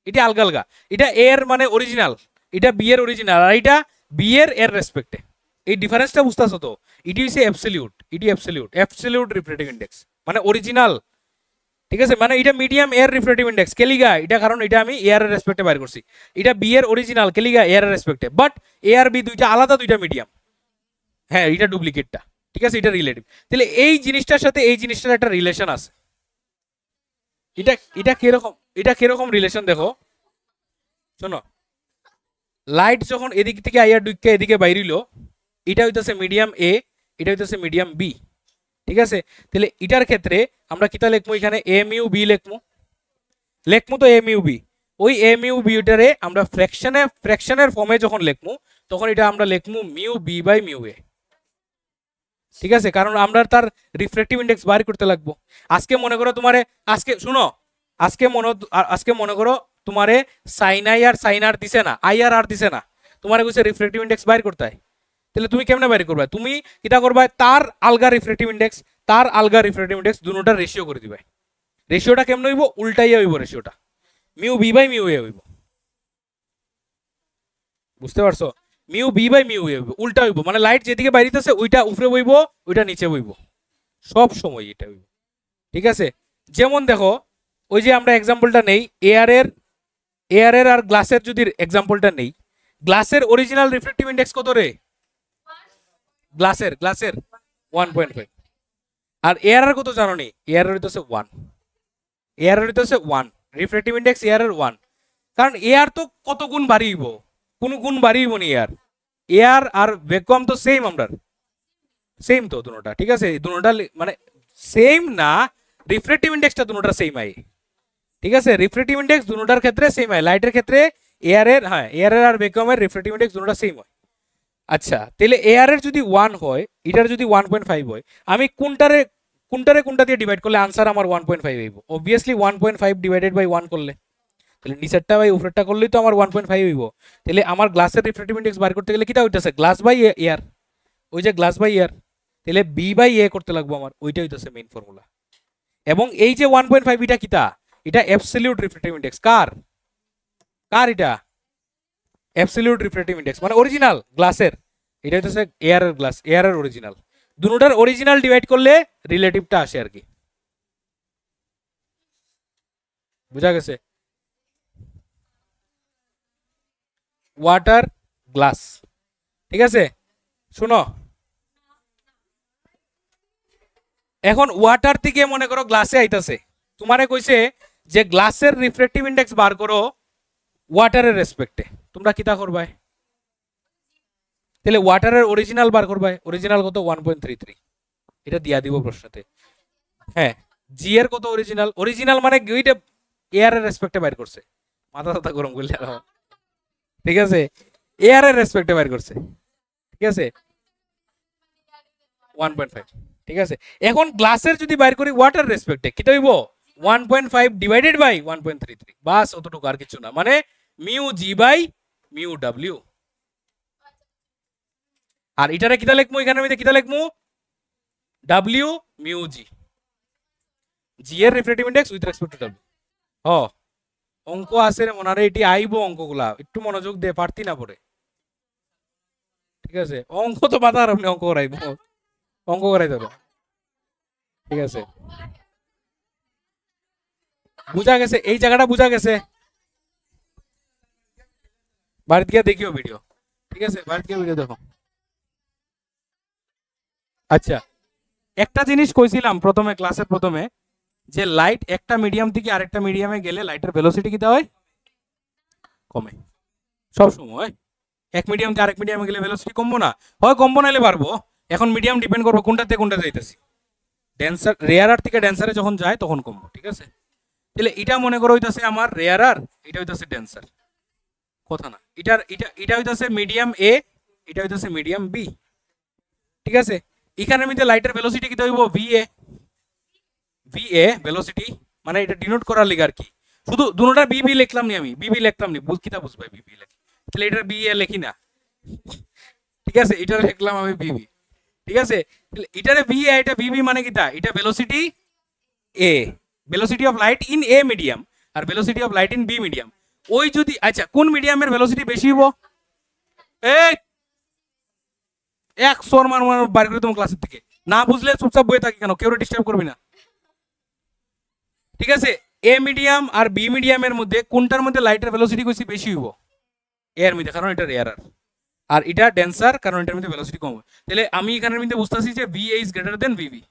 এটা আলগা আলগা। এটা এ এর মানে অরিজিনাল, এটা বি এর অরিজিনাল, আর এটা বি এর এর রেসপেক্টে। এই ডিফারেন্সটা বুঝতেছো তো? এটি হচ্ছে অ্যাবসলিউট, এটি অ্যাবসলিউট, অ্যাবসলিউট রিফ্রেক্টিভ ইন্ডেক্স মানে অরিজিনাল, ঠিক আছে? মানে এটা মিডিয়াম এর রিফ্রেক্টিভ ইন্ডেক্স কেলিগা, এটা কারণ এটা আমি এ এর রেসপেক্টে বাইর করছি। এটা বি এর অরিজিনাল কেলিগা এ এর রেসপেক্টে, বাট এ আর বি দুইটা আলাদা, দুইটা মিডিয়াম। হ্যাঁ, এটা ডুপ্লিকেটটা, ঠিক আছে? এটা রিলেটিভ। তাহলে এই জিনিসটার সাথে এই জিনিসটার একটা রিলেশন আছে। এটা এটা কিরকম, এটা কিরকম রিলেশন দেখো, শোনো, লাইট যখন এদিক থেকে আইয়া ডুইকা এদিকে বাইরিল, এটা হইতেছে মিডিয়াম এ, এটা হইতেছে মিডিয়াম বি, ঠিক আছে? তাহলে এটার ক্ষেত্রে আমরা কিতা লিখবো? এখানে এম ইউ বি লিখবো, লিখবো তো এম ইউ বি। ওই এম ইউ বিটারে আমরা ফ্র্যাকশনের ফর্মে যখন লিখবো, তখন এটা আমরা লিখবো mu B by mu A, ঠিক আছে? কারণ আমরা তার রিফ্রেক্টিভ ইন্ডেক্স বার করতে লাগবো। আজকে মনে করো তোমারে, আজকে শুনো, আজকে মনে করো তোমারে সাইন আই আর সাইন আর দিছে না, আই আর দিছে না, তোমারে কইছে রিফ্রেক্টিভ ইন্ডেক্স বাইর করতে হয়। তাহলে তুমি কেমনে বাইর করবে? তুমি কিটা করবা? তার আলগা রিফ্রেক্টিভ ইন্ডেক্স, তার আলগা রিফ্রেক্টিভ ইন্ডেক্স দুটোটার রেশিও করে দিবে। রেশিওটা কেমন হইব? উল্টাইয়া হইব রেশিওটা, mu B by mu A হইব। বুঝতে পারছো? Mu B by mu A হইব, উল্টা হইব, মানে লাইট যেদিকে বাইরিতেছে ওইটা উপরে বইব, ওইটা নিচে বইব, সব সময় এটা হইব, ঠিক আছে? যেমন দেখো, ওই যে আমরা এক্সাম্পলটা নেই এয়ারের আর গ্লাসের, যদি এক্সাম্পলটা নেই, গ্লাসের অরিজিনাল রিফ্রেক্টিভ ইন্ডেক্স কত রে? গ্লাসের 1.5, আর এয়ারের কত জানো নি? এয়ারের হইতেছে 1, এয়ারের হইতেছে 1, রিফ্রেক্টিভ ইন্ডেক্স এয়ারের 1। কারণ এয়ার তো কত গুণ বাড়িব, কোনো গুণ বাড়িব নি এয়ার, এয়ার আর ভ্যাকুয়াম তো সেম আমরা, সেম তো দুটোটা, ঠিক আছে, দুটোটা মানে সেম না, রিফ্রেক্টিভ ইন্ডেক্সটা দুটোটা সেম আই, ঠিক আছে, রিফ্রেক্টিভ ইন্ডেক্স দুটোটার ক্ষেত্রে সেম হয়, লাইটের ক্ষেত্রে এয়ারের, হ্যাঁ এয়ারের আর ভ্যাকুয়ামের রিফ্রেক্টিভ ইন্ডেক্স দুটোটা সেম হয়। আচ্ছা তাহলে এয়ারের যদি 1 হয়, এটার যদি 1.5 হয়, আমি কোনটা দিয়ে ডিভাইড করলে আনসার আমার 1.5 হইব? অবভিয়াসলি 1.5 ডিভাইডেড বাই 1 করলে, তাহলে নিচেরটা বাই উপরেরটা করলেই তো আমার 1.5 হইব। তাহলে আমার গ্লাসের রিফ্রেক্টিভ ইন্ডেক্স বার করতে গেলে কিটা হইতেছে? গ্লাস বাই এয়ার, ওই যে গ্লাস বাই এয়ার, তাহলে বি বাই এ করতে লাগবো আমার, ওইটা হইতেছে মেইন ফর্মুলা। এবং এই যে 1.5 এটা কিটা? এটা অ্যাবসলিউট রিফ্রেক্টিভ ইন্ডেক্স কার? এটা অ্যাবসলিউট রিফ্রেক্টিভ ইন্ডেক্স মানে অরিজিনাল গ্লাসের, এটা হচ্ছে এয়ারের গ্লাস, এয়ারের অরিজিনাল, দুটোটার অরিজিনাল ডিভাইড করলে রিলেটিভটা আসে আর কি। বুঝা গেছে? ওয়াটার গ্লাস, ঠিক আছে। শুনো, এখন ওয়াটার থেকে মনে করো গ্লাসে আইতাছে, তোমারে কইছে যে গ্লাসের রিফ্রেক্টিভ ইন্ডেক্স বার করো ওয়াটারের রেসপেক্টে, তোমরা কিতা করবাই? তাহলে ওয়াটারের অরিজিনাল বার করবাই, অরিজিনাল কত? 1.33, এটা দিয়া দিব প্রশ্নতে। হ্যাঁ, জি এর কত অরিজিনাল? অরিজিনাল মানে ওইটা এয়ারের রেসপেক্টে বাইর করছে, মাথা মাথা গরম করলে, ঠিক আছে, এয়ারের রেসপেক্টে বাইর করছে, ঠিক আছে 1.5, ঠিক আছে। এখন গ্লাসের যদি বাইর করি ওয়াটার রেসপেক্টে, কি হইব? 1.5 ডিভাইডেড বাই 1.33, বাস অতটুকু, আর কিছু না, মানে mu G by mu W. আর এটারে কিতা লিখমু? এখানের মধ্যে কিতা লিখমু? ডাব্লিউ মিউ জি, জি এর refractive index with respect to W. ও অঙ্ক আছে রে মনারে, এটি আইবো অঙ্কগুলা, একটু মনোযোগ দে, পারতি না পড়ে, ঠিক আছে। অঙ্ক তো বাধা আর অঙ্ক করাইবো, অঙ্ক করাই ধরো, ঠিক আছে। বুঝা গেছে? এই জায়গাটা বুঝা গেছে? বাড়িতে গিয়ে দেখিও ভিডিও, ঠিক আছে, বাড়িতে গিয়ে ভিডিও দেখো। আচ্ছা, একটা জিনিস কইছিলাম প্রথমে, ক্লাসের প্রথমে, যে লাইট একটা মিডিয়াম থেকে আরেকটা মিডিয়ামে গেলে লাইটের ভেলোসিটি কিটা হয়? কমে সব সময়। এক মিডিয়াম থেকে আরেক মিডিয়ামে গেলে ভেলোসিটি কমবো না? হয় কমবো, নাইলে বাড়বো। এখন মিডিয়াম ডিপেন্ড করবো কোনটাতে কোনটা যাইতেছি, ডেন্সার রেয়ারার থেকে ডেন্সারে যখন যায় তখন কমবো, ঠিক আছে। তাহলে এটা মনে করো হইতাছে আমার রেয়ারার, এটা হইতাছে ডেন্সার, কথা না, এটা হইতাছে মিডিয়াম এ, এটা হইতাছে মিডিয়াম বি, ঠিক আছে। এখানের মধ্যে লাইটের ভেলোসিটি কিটা হইব? ভি এ ভেলোসিটি, মানে এটা ডিনোট করার লিগে আর কি, শুধু দুটোটা বিবি লিখলাম নি, আমি বিবি লিখলাম নি, কিতা বুঝবে বিবি লেখি, তাহলে এটা বি এ লিখি না, ঠিক আছে, এটা লিখলাম আমি বিবি, ঠিক আছে। এটারে ভি এ, এটা বিবি মানে কিতা? এটা velocity A, velocity of light in A medium, আর velocity of light in B medium. ওই যদি, আচ্ছা কোন মিডিয়ামের ভেলোসিটি বেশি হইব? এই এক সর মার বার করে তোমার ক্লাসের থেকে, না বুঝলে চুপচাপ বয়ে থাকি কেন, কেউ ডিস্টার্ব করবি না, ঠিক আছে। এ মিডিয়াম আর বি মিডিয়ামের মধ্যে কোনটার মধ্যে লাইটের ভেলোসিটি বেশি হইব? এর মধ্যে, কারণ এটা রেয়ারার, আর এটা ডেন্সার, কারণ এটার মধ্যে ভেলোসিটি কম। তাহলে আমি এখানের মধ্যে বুঝতেছি যে V is greater than V V,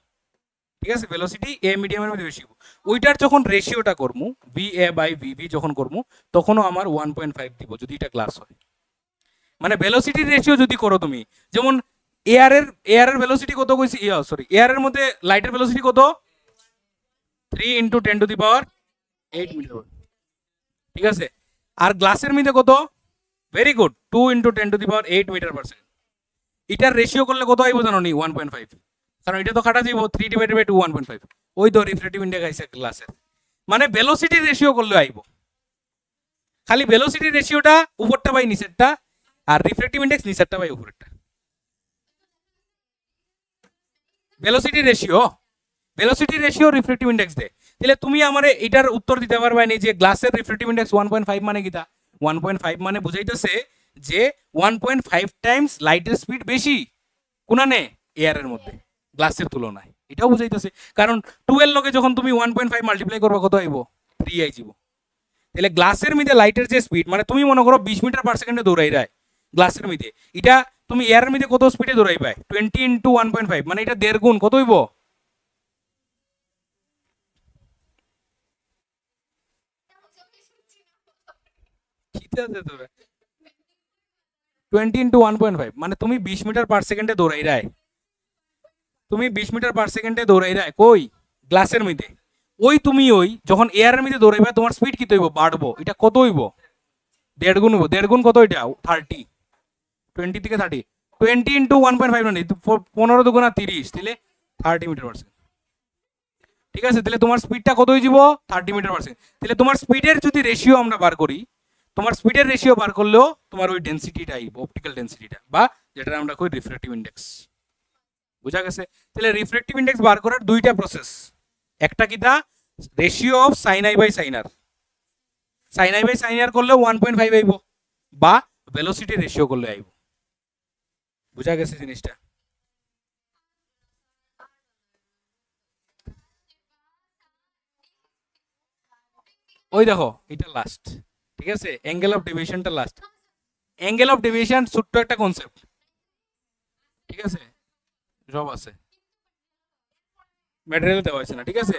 ঠিক আছে, ভেলোসিটি এ মিডিয়ামের মধ্যে বেশি হইব। ওইটার যখন রেশিওটা করবো ভি এ বাই ভিভি যখন করবো, তখনও আমার 1.5 দিব যদি এটা গ্লাস হয়। মানে ভেলোসিটির রেশিও যদি করো তুমি, যেমন এয়ারের ভেলোসিটি কত কইছি, সরি, এয়ারের মধ্যে লাইটের ভেলোসিটি কত? 3 × 10⁸ মিটার, ঠিক আছে। আর গ্লাসের মধ্যে কত? Very good, 2 × 10⁸ metre per second. এটার রেশিও করলে কত আইব জানো নি? 1.5, কারণ এটা তো কাটা যাইব 3/2 1.5, ওই তো রিফ্রেক্টিভ ইন্ডেক্স আইছে গ্লাসের, মানে ভেলোসিটির রেশিও করলে আইব। খালি ভেলোসিটির রেশিওটা উপরটা বাই নিচেরটা, আর রিফ্রেক্টিভ ইন্ডেক্স নিচেরটা বাই উপরেরটা। ভেলোসিটি রেশিও রিফ্রেক্টিভ ইন্ডেক্স দে। তাহলে তুমি আমারে এটার উত্তর দিতে পারবে না যে গ্লাসের রিফ্রেক্টিভ ইন্ডেক্স 1.5 মানে কিটা? 1.5 মানে বুঝাইতেছে যে 1.5 টাইমস লাইটের স্পিড বেশি কোনানে? এয়ারের মধ্যে, গ্লাসের তুলনায়, এটাও বুঝাইতেছে। কারণ 2 এর লগে যখন তুমি 1.5 মাল্টিপ্লাই করবে কত আইব? 3 আইব। তাহলে গ্লাসের মধ্যে লাইটের যে স্পিড, মানে তুমি মনে করো 20 মিটার পার সেকেন্ডে দৌড়াই রায় গ্লাসের মধ্যে, এটা তুমি এয়ারের মধ্যে কত স্পিডে দৌড়াই পায়? 20 × 1.5, মানে এটা 1.5 গুণ, কত হইব? খিতে আছে তোরা। 20 × 1.5 মানে তুমি 20 মিটার পার সেকেন্ডে দৌড়াই রায়, তুমি 20 মিটার পার সেকেন্ডে দৌড়াইরা কই গ্লাসের মধ্যে, ওই তুমি ওই যখন এয়ারের মধ্যে দৌড়াইবা তোমার স্পিড কত হইব বাড়বো, এটা কত হইব 1.5 গুণ হইব, 1.5 গুণ কত এটা 30, 20 থেকে 30, 20 ইন্টু 1.5 মানে 15 দুগুণা 30, তাহলে 30 মিটার পার সেকেন্ড। ঠিক আছে, তাহলে তোমার স্পিডটা কত হয়ে যাব 30 মিটার পার সেকেন্ড। তাহলে তোমার স্পিডের যদি রেশিও আমরা বার করি, তোমার স্পিডের রেশিও বার করলেও তোমার ওই ডেন্সিটিটা আইব, অপটিক্যাল ডেন্সিটিটা, বা যেটা আমরা কই রিফ্র্যাক্টিভ ইন্ডেক্স। বুঝা গেছে? তাহলে রিফ্র্যাক্টিভ ইন্ডেক্স বার করার দুইটা প্রসেস, একটা কিটা ratio of sine I by sine r, sine I by sine r করলে 1.5 আইব, বা ভেলোসিটি রেশিও করলে আইব। বুঝা গেছে জিনিসটা? ওই দেখো এটা লাস্ট, ঠিক আছে, অ্যাঙ্গেল অফ ডেভিয়েশনটা লাস্ট। অ্যাঙ্গেল অফ ডেভিয়েশন ছোট্ট একটা কনসেপ্ট, ঠিক আছে, সব আছে ম্যাটেরিয়াল দেওয়া হয়েছে না, ঠিক আছে।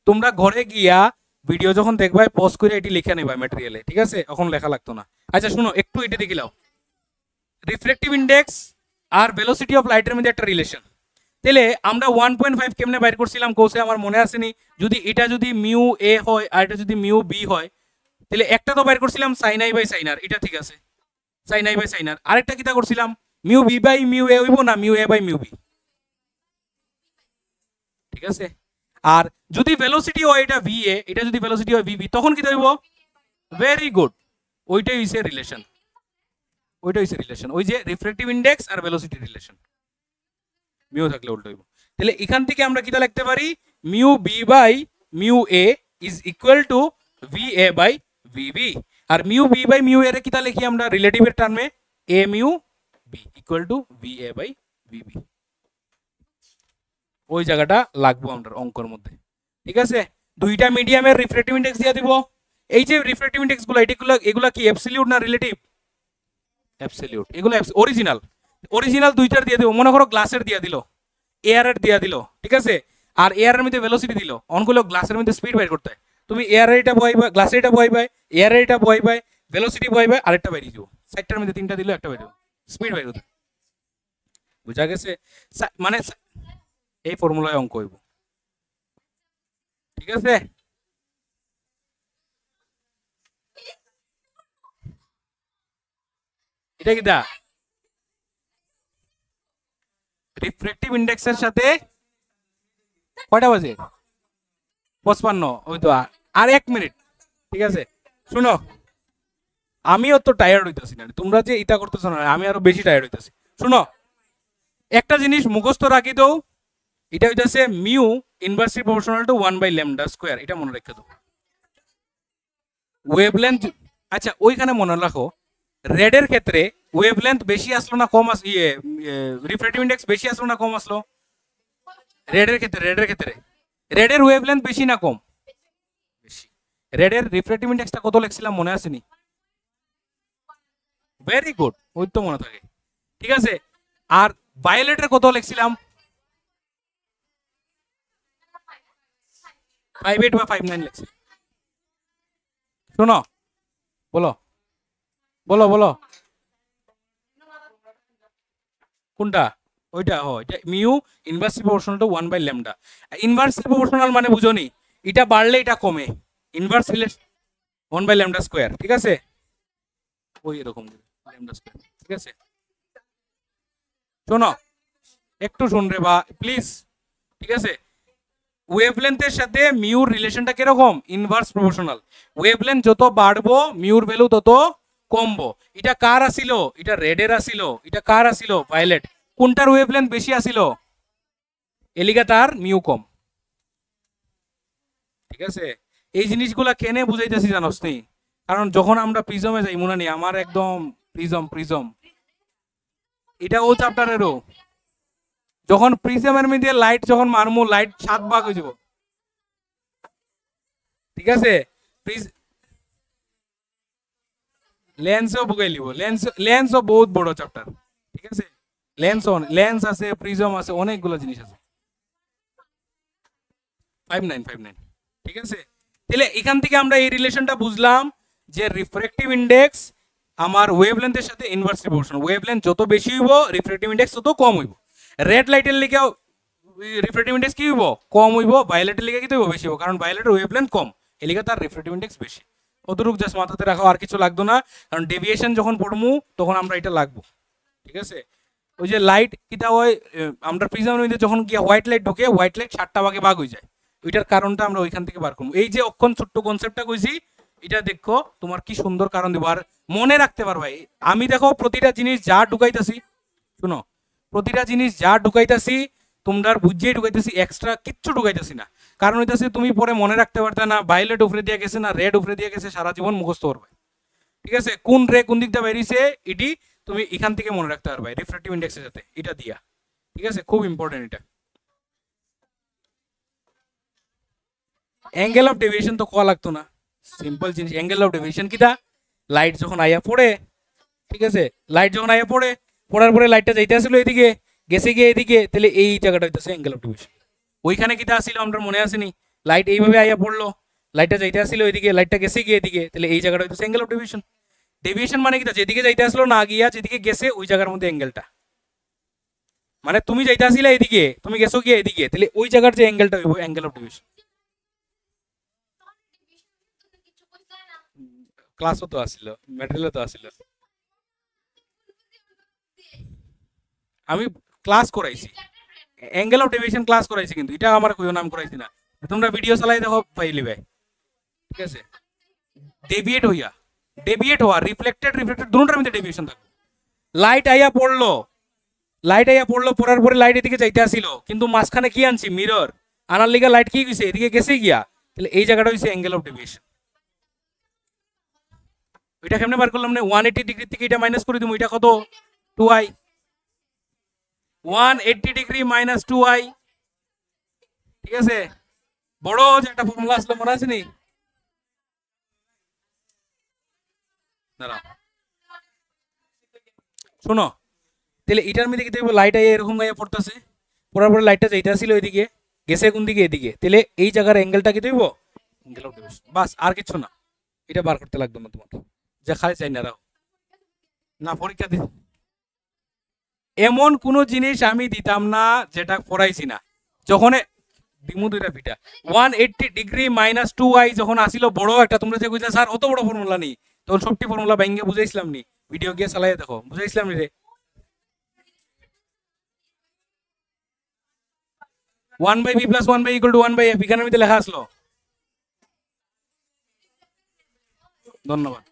তোমরা ঘরে গিয়া ভিডিও যখন দেখবা পজ করে এটি লিখে নেবা ম্যাটেরিয়ালে, ঠিক আছে, এখন লেখা লাগতো না। আচ্ছা শুনো একটু এটা দেখি লাও, রিফ্লেকটিভ ইন্ডেক্স আর ভেলোসিটি অফ লাইটের মধ্যে একটা রিলেশন। তাহলে আমরা 1.5 কেমনে বাইর করছিলাম কোর্সে আমার মনে আসেনি, যদি এটা যদি মিউ এ হয় আর এটা যদি মিউ বি হয়, তাহলে একটা তো বাইর করছিলাম sine I by sine R, এটা ঠিক আছে, sine I by sine R. আরেকটা কিটা করছিলাম mu B by mu A হইব না mu A by mu B, ঠিক আছে। আর যদি ভেলোসিটি হয় এটা ভি এ, এটা যদি ভেলোসিটি হয় ভি বি, তখন কি হইব, ভেরি গুড, ওইটাই হইছে রিলেশন, ওইটা হইছে রিলেশন, ওই যে রিফ্র্যাক্টিভ ইন্ডেক্স আর ভেলোসিটি রিলেশন, মিউ থাকলে উল্টো হইব। তাহলে এখান থেকে আমরা কিটা লিখতে পারি, mu B by mu A is equal to V A by V B. আর মিউ বি বাই মিউ এর কিটা লিখি আমরা রিলেটিভের টার্মে A mu B equal to V A by V B, ওই জায়গাটা লাগবো আমরা অঙ্কর মধ্যে, ঠিক আছে। দুইটা মিডিয়ামের রিফ্র্যাক্টিভ ইন্ডেক্স দিয়ে দিব। এই যে রিফ্র্যাক্টিভ ইন্ডেক্স গুলো এগুলা কি অ্যাবসলিউট না রিলেটিভ? অ্যাবসলিউট, এগুলো অরিজিনাল, অরিজিনাল দুইটার দিয়ে দিব। মনে করো গ্লাসের দিয়ে দিল, এয়ারের দিয়ে দিল, ঠিক আছে, আর এয়ারের মধ্যে ভেলোসিটি দিল, অনগুলো গ্লাসের মধ্যে স্পিড বাইর করতে হয়, তুমি এয়ারের এটা বহাইবা, গ্লাসের এটা বহাইবা, এয়ারের এটা বহাইবা, ভেলোসিটি বহাইবা, আরেকটা বাইরে দিব, সাইডটার মধ্যে তিনটা দিল, একটা বাইরে স্পিড বাইর করতে। বুঝা গেছে? মানে এই ফর্মুলায় অঙ্ক হইব, ঠিক আছে। এটা কি দা রিফ্র্যাক্টিভ ইন্ডেক্সের সাথে কয়টা বাজে 55, ওই তো আর 1 মিনিট, ঠিক আছে। শুনো আমিও তো টায়ার্ড হইতেছি না, তোমরা যে ইটা করতেছো না আমি আরো বেশি টায়ার্ড হইতেছি। শুনো একটা জিনিস মুখস্থ রাখি দাও, এটা হইতাছে mu inversely proportional to 1 by lambda square, এটা মনে রেখে দাও। ওয়েভলেন্থ, আচ্ছা ওইখানে মনে রাখো রেডের ক্ষেত্রে ওয়েভলেন্থ বেশি আসলো না কম আস রিফ্র্যাক্টিভ ইন্ডেক্স বেশি আসলো না কম আসলো? রেডের ক্ষেত্রে, রেডের ওয়েভলেন্থ বেশি না কম? বেশি। রেডের রিফ্র্যাক্টিভ ইন্ডেক্সটা কত লিখছিলাম মনে আসেনি? ভেরি গুড, ওই তো মনে থাকে, ঠিক আছে। আর ভায়োলেটের কত লিখছিলাম? 58 বা 59 লিখছি। শোনো বলো বলো বলো কোনটা? ওইটা হয়, এটা mu inversely proportional to 1 by lambda. Inversely proportional মানে বুঝোনি, এটা বাড়লে এটা কমে, inverse relation 1 by lambda square, ঠিক আছে, ওই এরকম ল্যামডা স্কয়ার, ঠিক আছে। শোনো একটু শুন রে বা প্লিজ, ঠিক আছে। ওয়েভলেন্থের সাথে মিউর রিলেশনটা কিরকম? Inverse proportional. ওয়েভলেন্থ যত বাড়বো মিউর ভ্যালু তত কমবো। এটা কার আসিল? এটা রেডের আসিল। এটা কার আসিল? ভায়োলেট। কোনটার ওয়েভলেন্থ বেশি আসিল? এলিগা তার মিউ কম, ঠিক আছে। এই জিনিসগুলা কেনে বুঝাইতেছি জানোস নি? কারণ যখন আমরা প্রিজমে যাই মনে নেই আমার একদম প্রিজম এটা ও চ্যাপ্টারেরও, যখন প্রিজমের মধ্যে লাইট যখন মারমু লাইট 7 ভাগ হয়ে যাব, ঠিক আছে। লেন্সও বুঝাই লিব, লেন্সও বহুত বড় চ্যাপ্টার, ঠিক আছে। লেন্স আছে, প্রিজম আছে, অনেকগুলো জিনিস আছে। 59, ঠিক আছে। তাহলে এখান থেকে আমরা এই রিলেশনটা বুঝলাম যে রিফ্র্যাক্টিভ ইন্ডেক্স আমার ওয়েভলেন্থের সাথে ইনভার্সলি প্রপোর্শনাল। ওয়েভলেন্থ যত বেশি হইব রিফ্র্যাক্টিভ ইন্ডেক্স তত কম হইব। রেড লাইটের লিগেও রিফ্রেক্টিভ ইন্ডেক্স কি হইব কম হইব, ভায়োলেটের লিগে কি হইব বেশি হইব, কারণ ভায়োলেটের ওয়েভলেন্থ কম, এর লিগে তার রিফ্রেক্টিভ ইন্ডেক্স বেশি। অতটুকু জাস্ট মাথাতে রাখো, আর কিছু লাগতো না, কারণ ডেভিয়েশন যখন পড়মু তখন আমরা এটা লাগবো। ঠিক আছে, ওই যে লাইট কিটা হয়, আমরা প্রিজমের মধ্যে যখন গিয়ে হোয়াইট লাইট ঢোকে, হোয়াইট লাইট 7টা ভাগে ভাগ হয়ে যায়, ওইটার কারণটা আমরা ওইখান থেকে বার করবো। এই যে অক্ষণ ছোট্ট কনসেপ্টটা কইছি, এটা দেখো তোমার কি সুন্দর কারণ দিব, আর মনে রাখতে পারবা। আমি দেখো প্রতিটা জিনিস যা ঢুকাইতাছি, শুনো, প্রতিটা জিনিস যা ঢুকাইতাছি তোমরা বুঝিয়ে ঢুকাইতেছি, এক্সট্রা কিচ্ছু ঢুকাইতেছি না। কারণ হইতাছে তুমি পরে মনে রাখতে পারতে না ভায়োলেট উপরে দিয়ে গেছে না রেড উপরে দিয়ে গেছে, সারা জীবন মুখস্থ করবে। ঠিক আছে, কোন রে কোন দিকটা বেরিয়েছে এটি তুমি এখান থেকে মনে রাখতে পারবে রিফ্রেক্টিভ ইন্ডেক্সের সাথে এটা দিয়া। ঠিক আছে, খুব ইম্পর্টেন্ট এটা। অ্যাঙ্গেল অফ ডেভিয়েশন তো কোয়া লাগতো না, সিম্পল জিনিস। অ্যাঙ্গেল অফ ডেভিয়েশন কিটা, লাইট যখন আইয়া পড়ে, ঠিক আছে, লাইট যখন আইয়া পড়ে, পড়ার পরে লাইটটা যাইতে আসলো এদিকে, গেছে গিয়ে এদিকে, তাহলে এই জায়গাটা হইতেছে অ্যাঙ্গেল অফ ডেভিয়েশন। ওইখানে কিটা আসছিল আমরা মনে আসেনি, লাইট এইভাবে আইয়া পড়লো, লাইটটা যাইতে আসছিল এদিকে, লাইটটা গেছে গিয়ে এদিকে, তাহলে এই জায়গাটা হইতেছে অ্যাঙ্গেল অফ ডেভিয়েশন। ডেভিয়েশন মানে কিটা, যেদিকে যাইতে আসলো না গিয়া যেদিকে গেছে ওই জায়গার মধ্যে অ্যাঙ্গেলটা, মানে তুমি যাইতে আসিলা এদিকে, তুমি গেছো গিয়ে এদিকে, তাহলে ওই জায়গার যে অ্যাঙ্গেলটা হইব অ্যাঙ্গেল অফ ডেভিয়েশন। ক্লাসও তো আসছিল, ম্যাটেরিয়ালও তো আসছিল, আমি ক্লাস করাইছি, অ্যাঙ্গেল অফ ডেভিয়েশন ক্লাস করাইছি, কিন্তু এটা আমার কইও নাম করাইছি না, তোমরা ভিডিও চালাই দেখো পাইলি ভাই। ঠিক আছে, ডেভিয়েট হইয়া, ডেভিয়েট হওয়া, রিফ্লেক্টেড রিফ্লেক্টেড দুটোটার মধ্যে ডেভিয়েশন থাকবে। লাইট আইয়া পড়লো, লাইট আইয়া পড়লো, পড়ার পরে লাইট এদিকে যাইতে আসিল, কিন্তু মাঝখানে কি আনছি মিরর, আনার লিগা লাইট কি গেছে এদিকে গেছে গিয়া, তাহলে এই জায়গাটা হইছে অ্যাঙ্গেল অফ ডেভিয়েশন। ওইটা কেমনে বার করলাম না, 180 ডিগ্রি থেকে এটা মাইনাস করে দিব, এটা কত 2i, 180 ডিগ্রি মাইনাস 2i। ঠিক আছে, বড় যে একটা ফর্মুলা আসলো মনে আছে নি, দাঁড়াও শোনো, তাহলে এটার মধ্যে কি দেখবো লাইট আইয়া এরকম গাইয়া পড়তেছে, পড়ার পরে লাইটটা যেটা ছিল ওইদিকে গেছে কোন দিকে এদিকে, তাহলে এই জায়গার অ্যাঙ্গেলটা কি দেখবো অ্যাঙ্গেল অফ ডেভিয়েশন, বাস আর কিছু না। এটা বার করতে লাগতো না তোমার, যা খালি চাই না রাও না পরীক্ষা দি, এমন কোন জিনিস আমি দিতাম না যেটা পড়াইছি না। যখন দিমু দুইটা পিঠা, 180 ডিগ্রি মাইনাস 2i যখন আসিল বড় একটা, তোমরা যে কইলা স্যার অত বড় ফর্মুলা নেই, তখন সবটি ফর্মুলা ভাঙ্গে বুঝাইছিলাম নি, ভিডিও গিয়ে চালাই দেখো বুঝাইছিলাম নি রে। 1/b plus 1/e equal to 1/f, এখানের মধ্যে লেখা আসলো। ধন্যবাদ।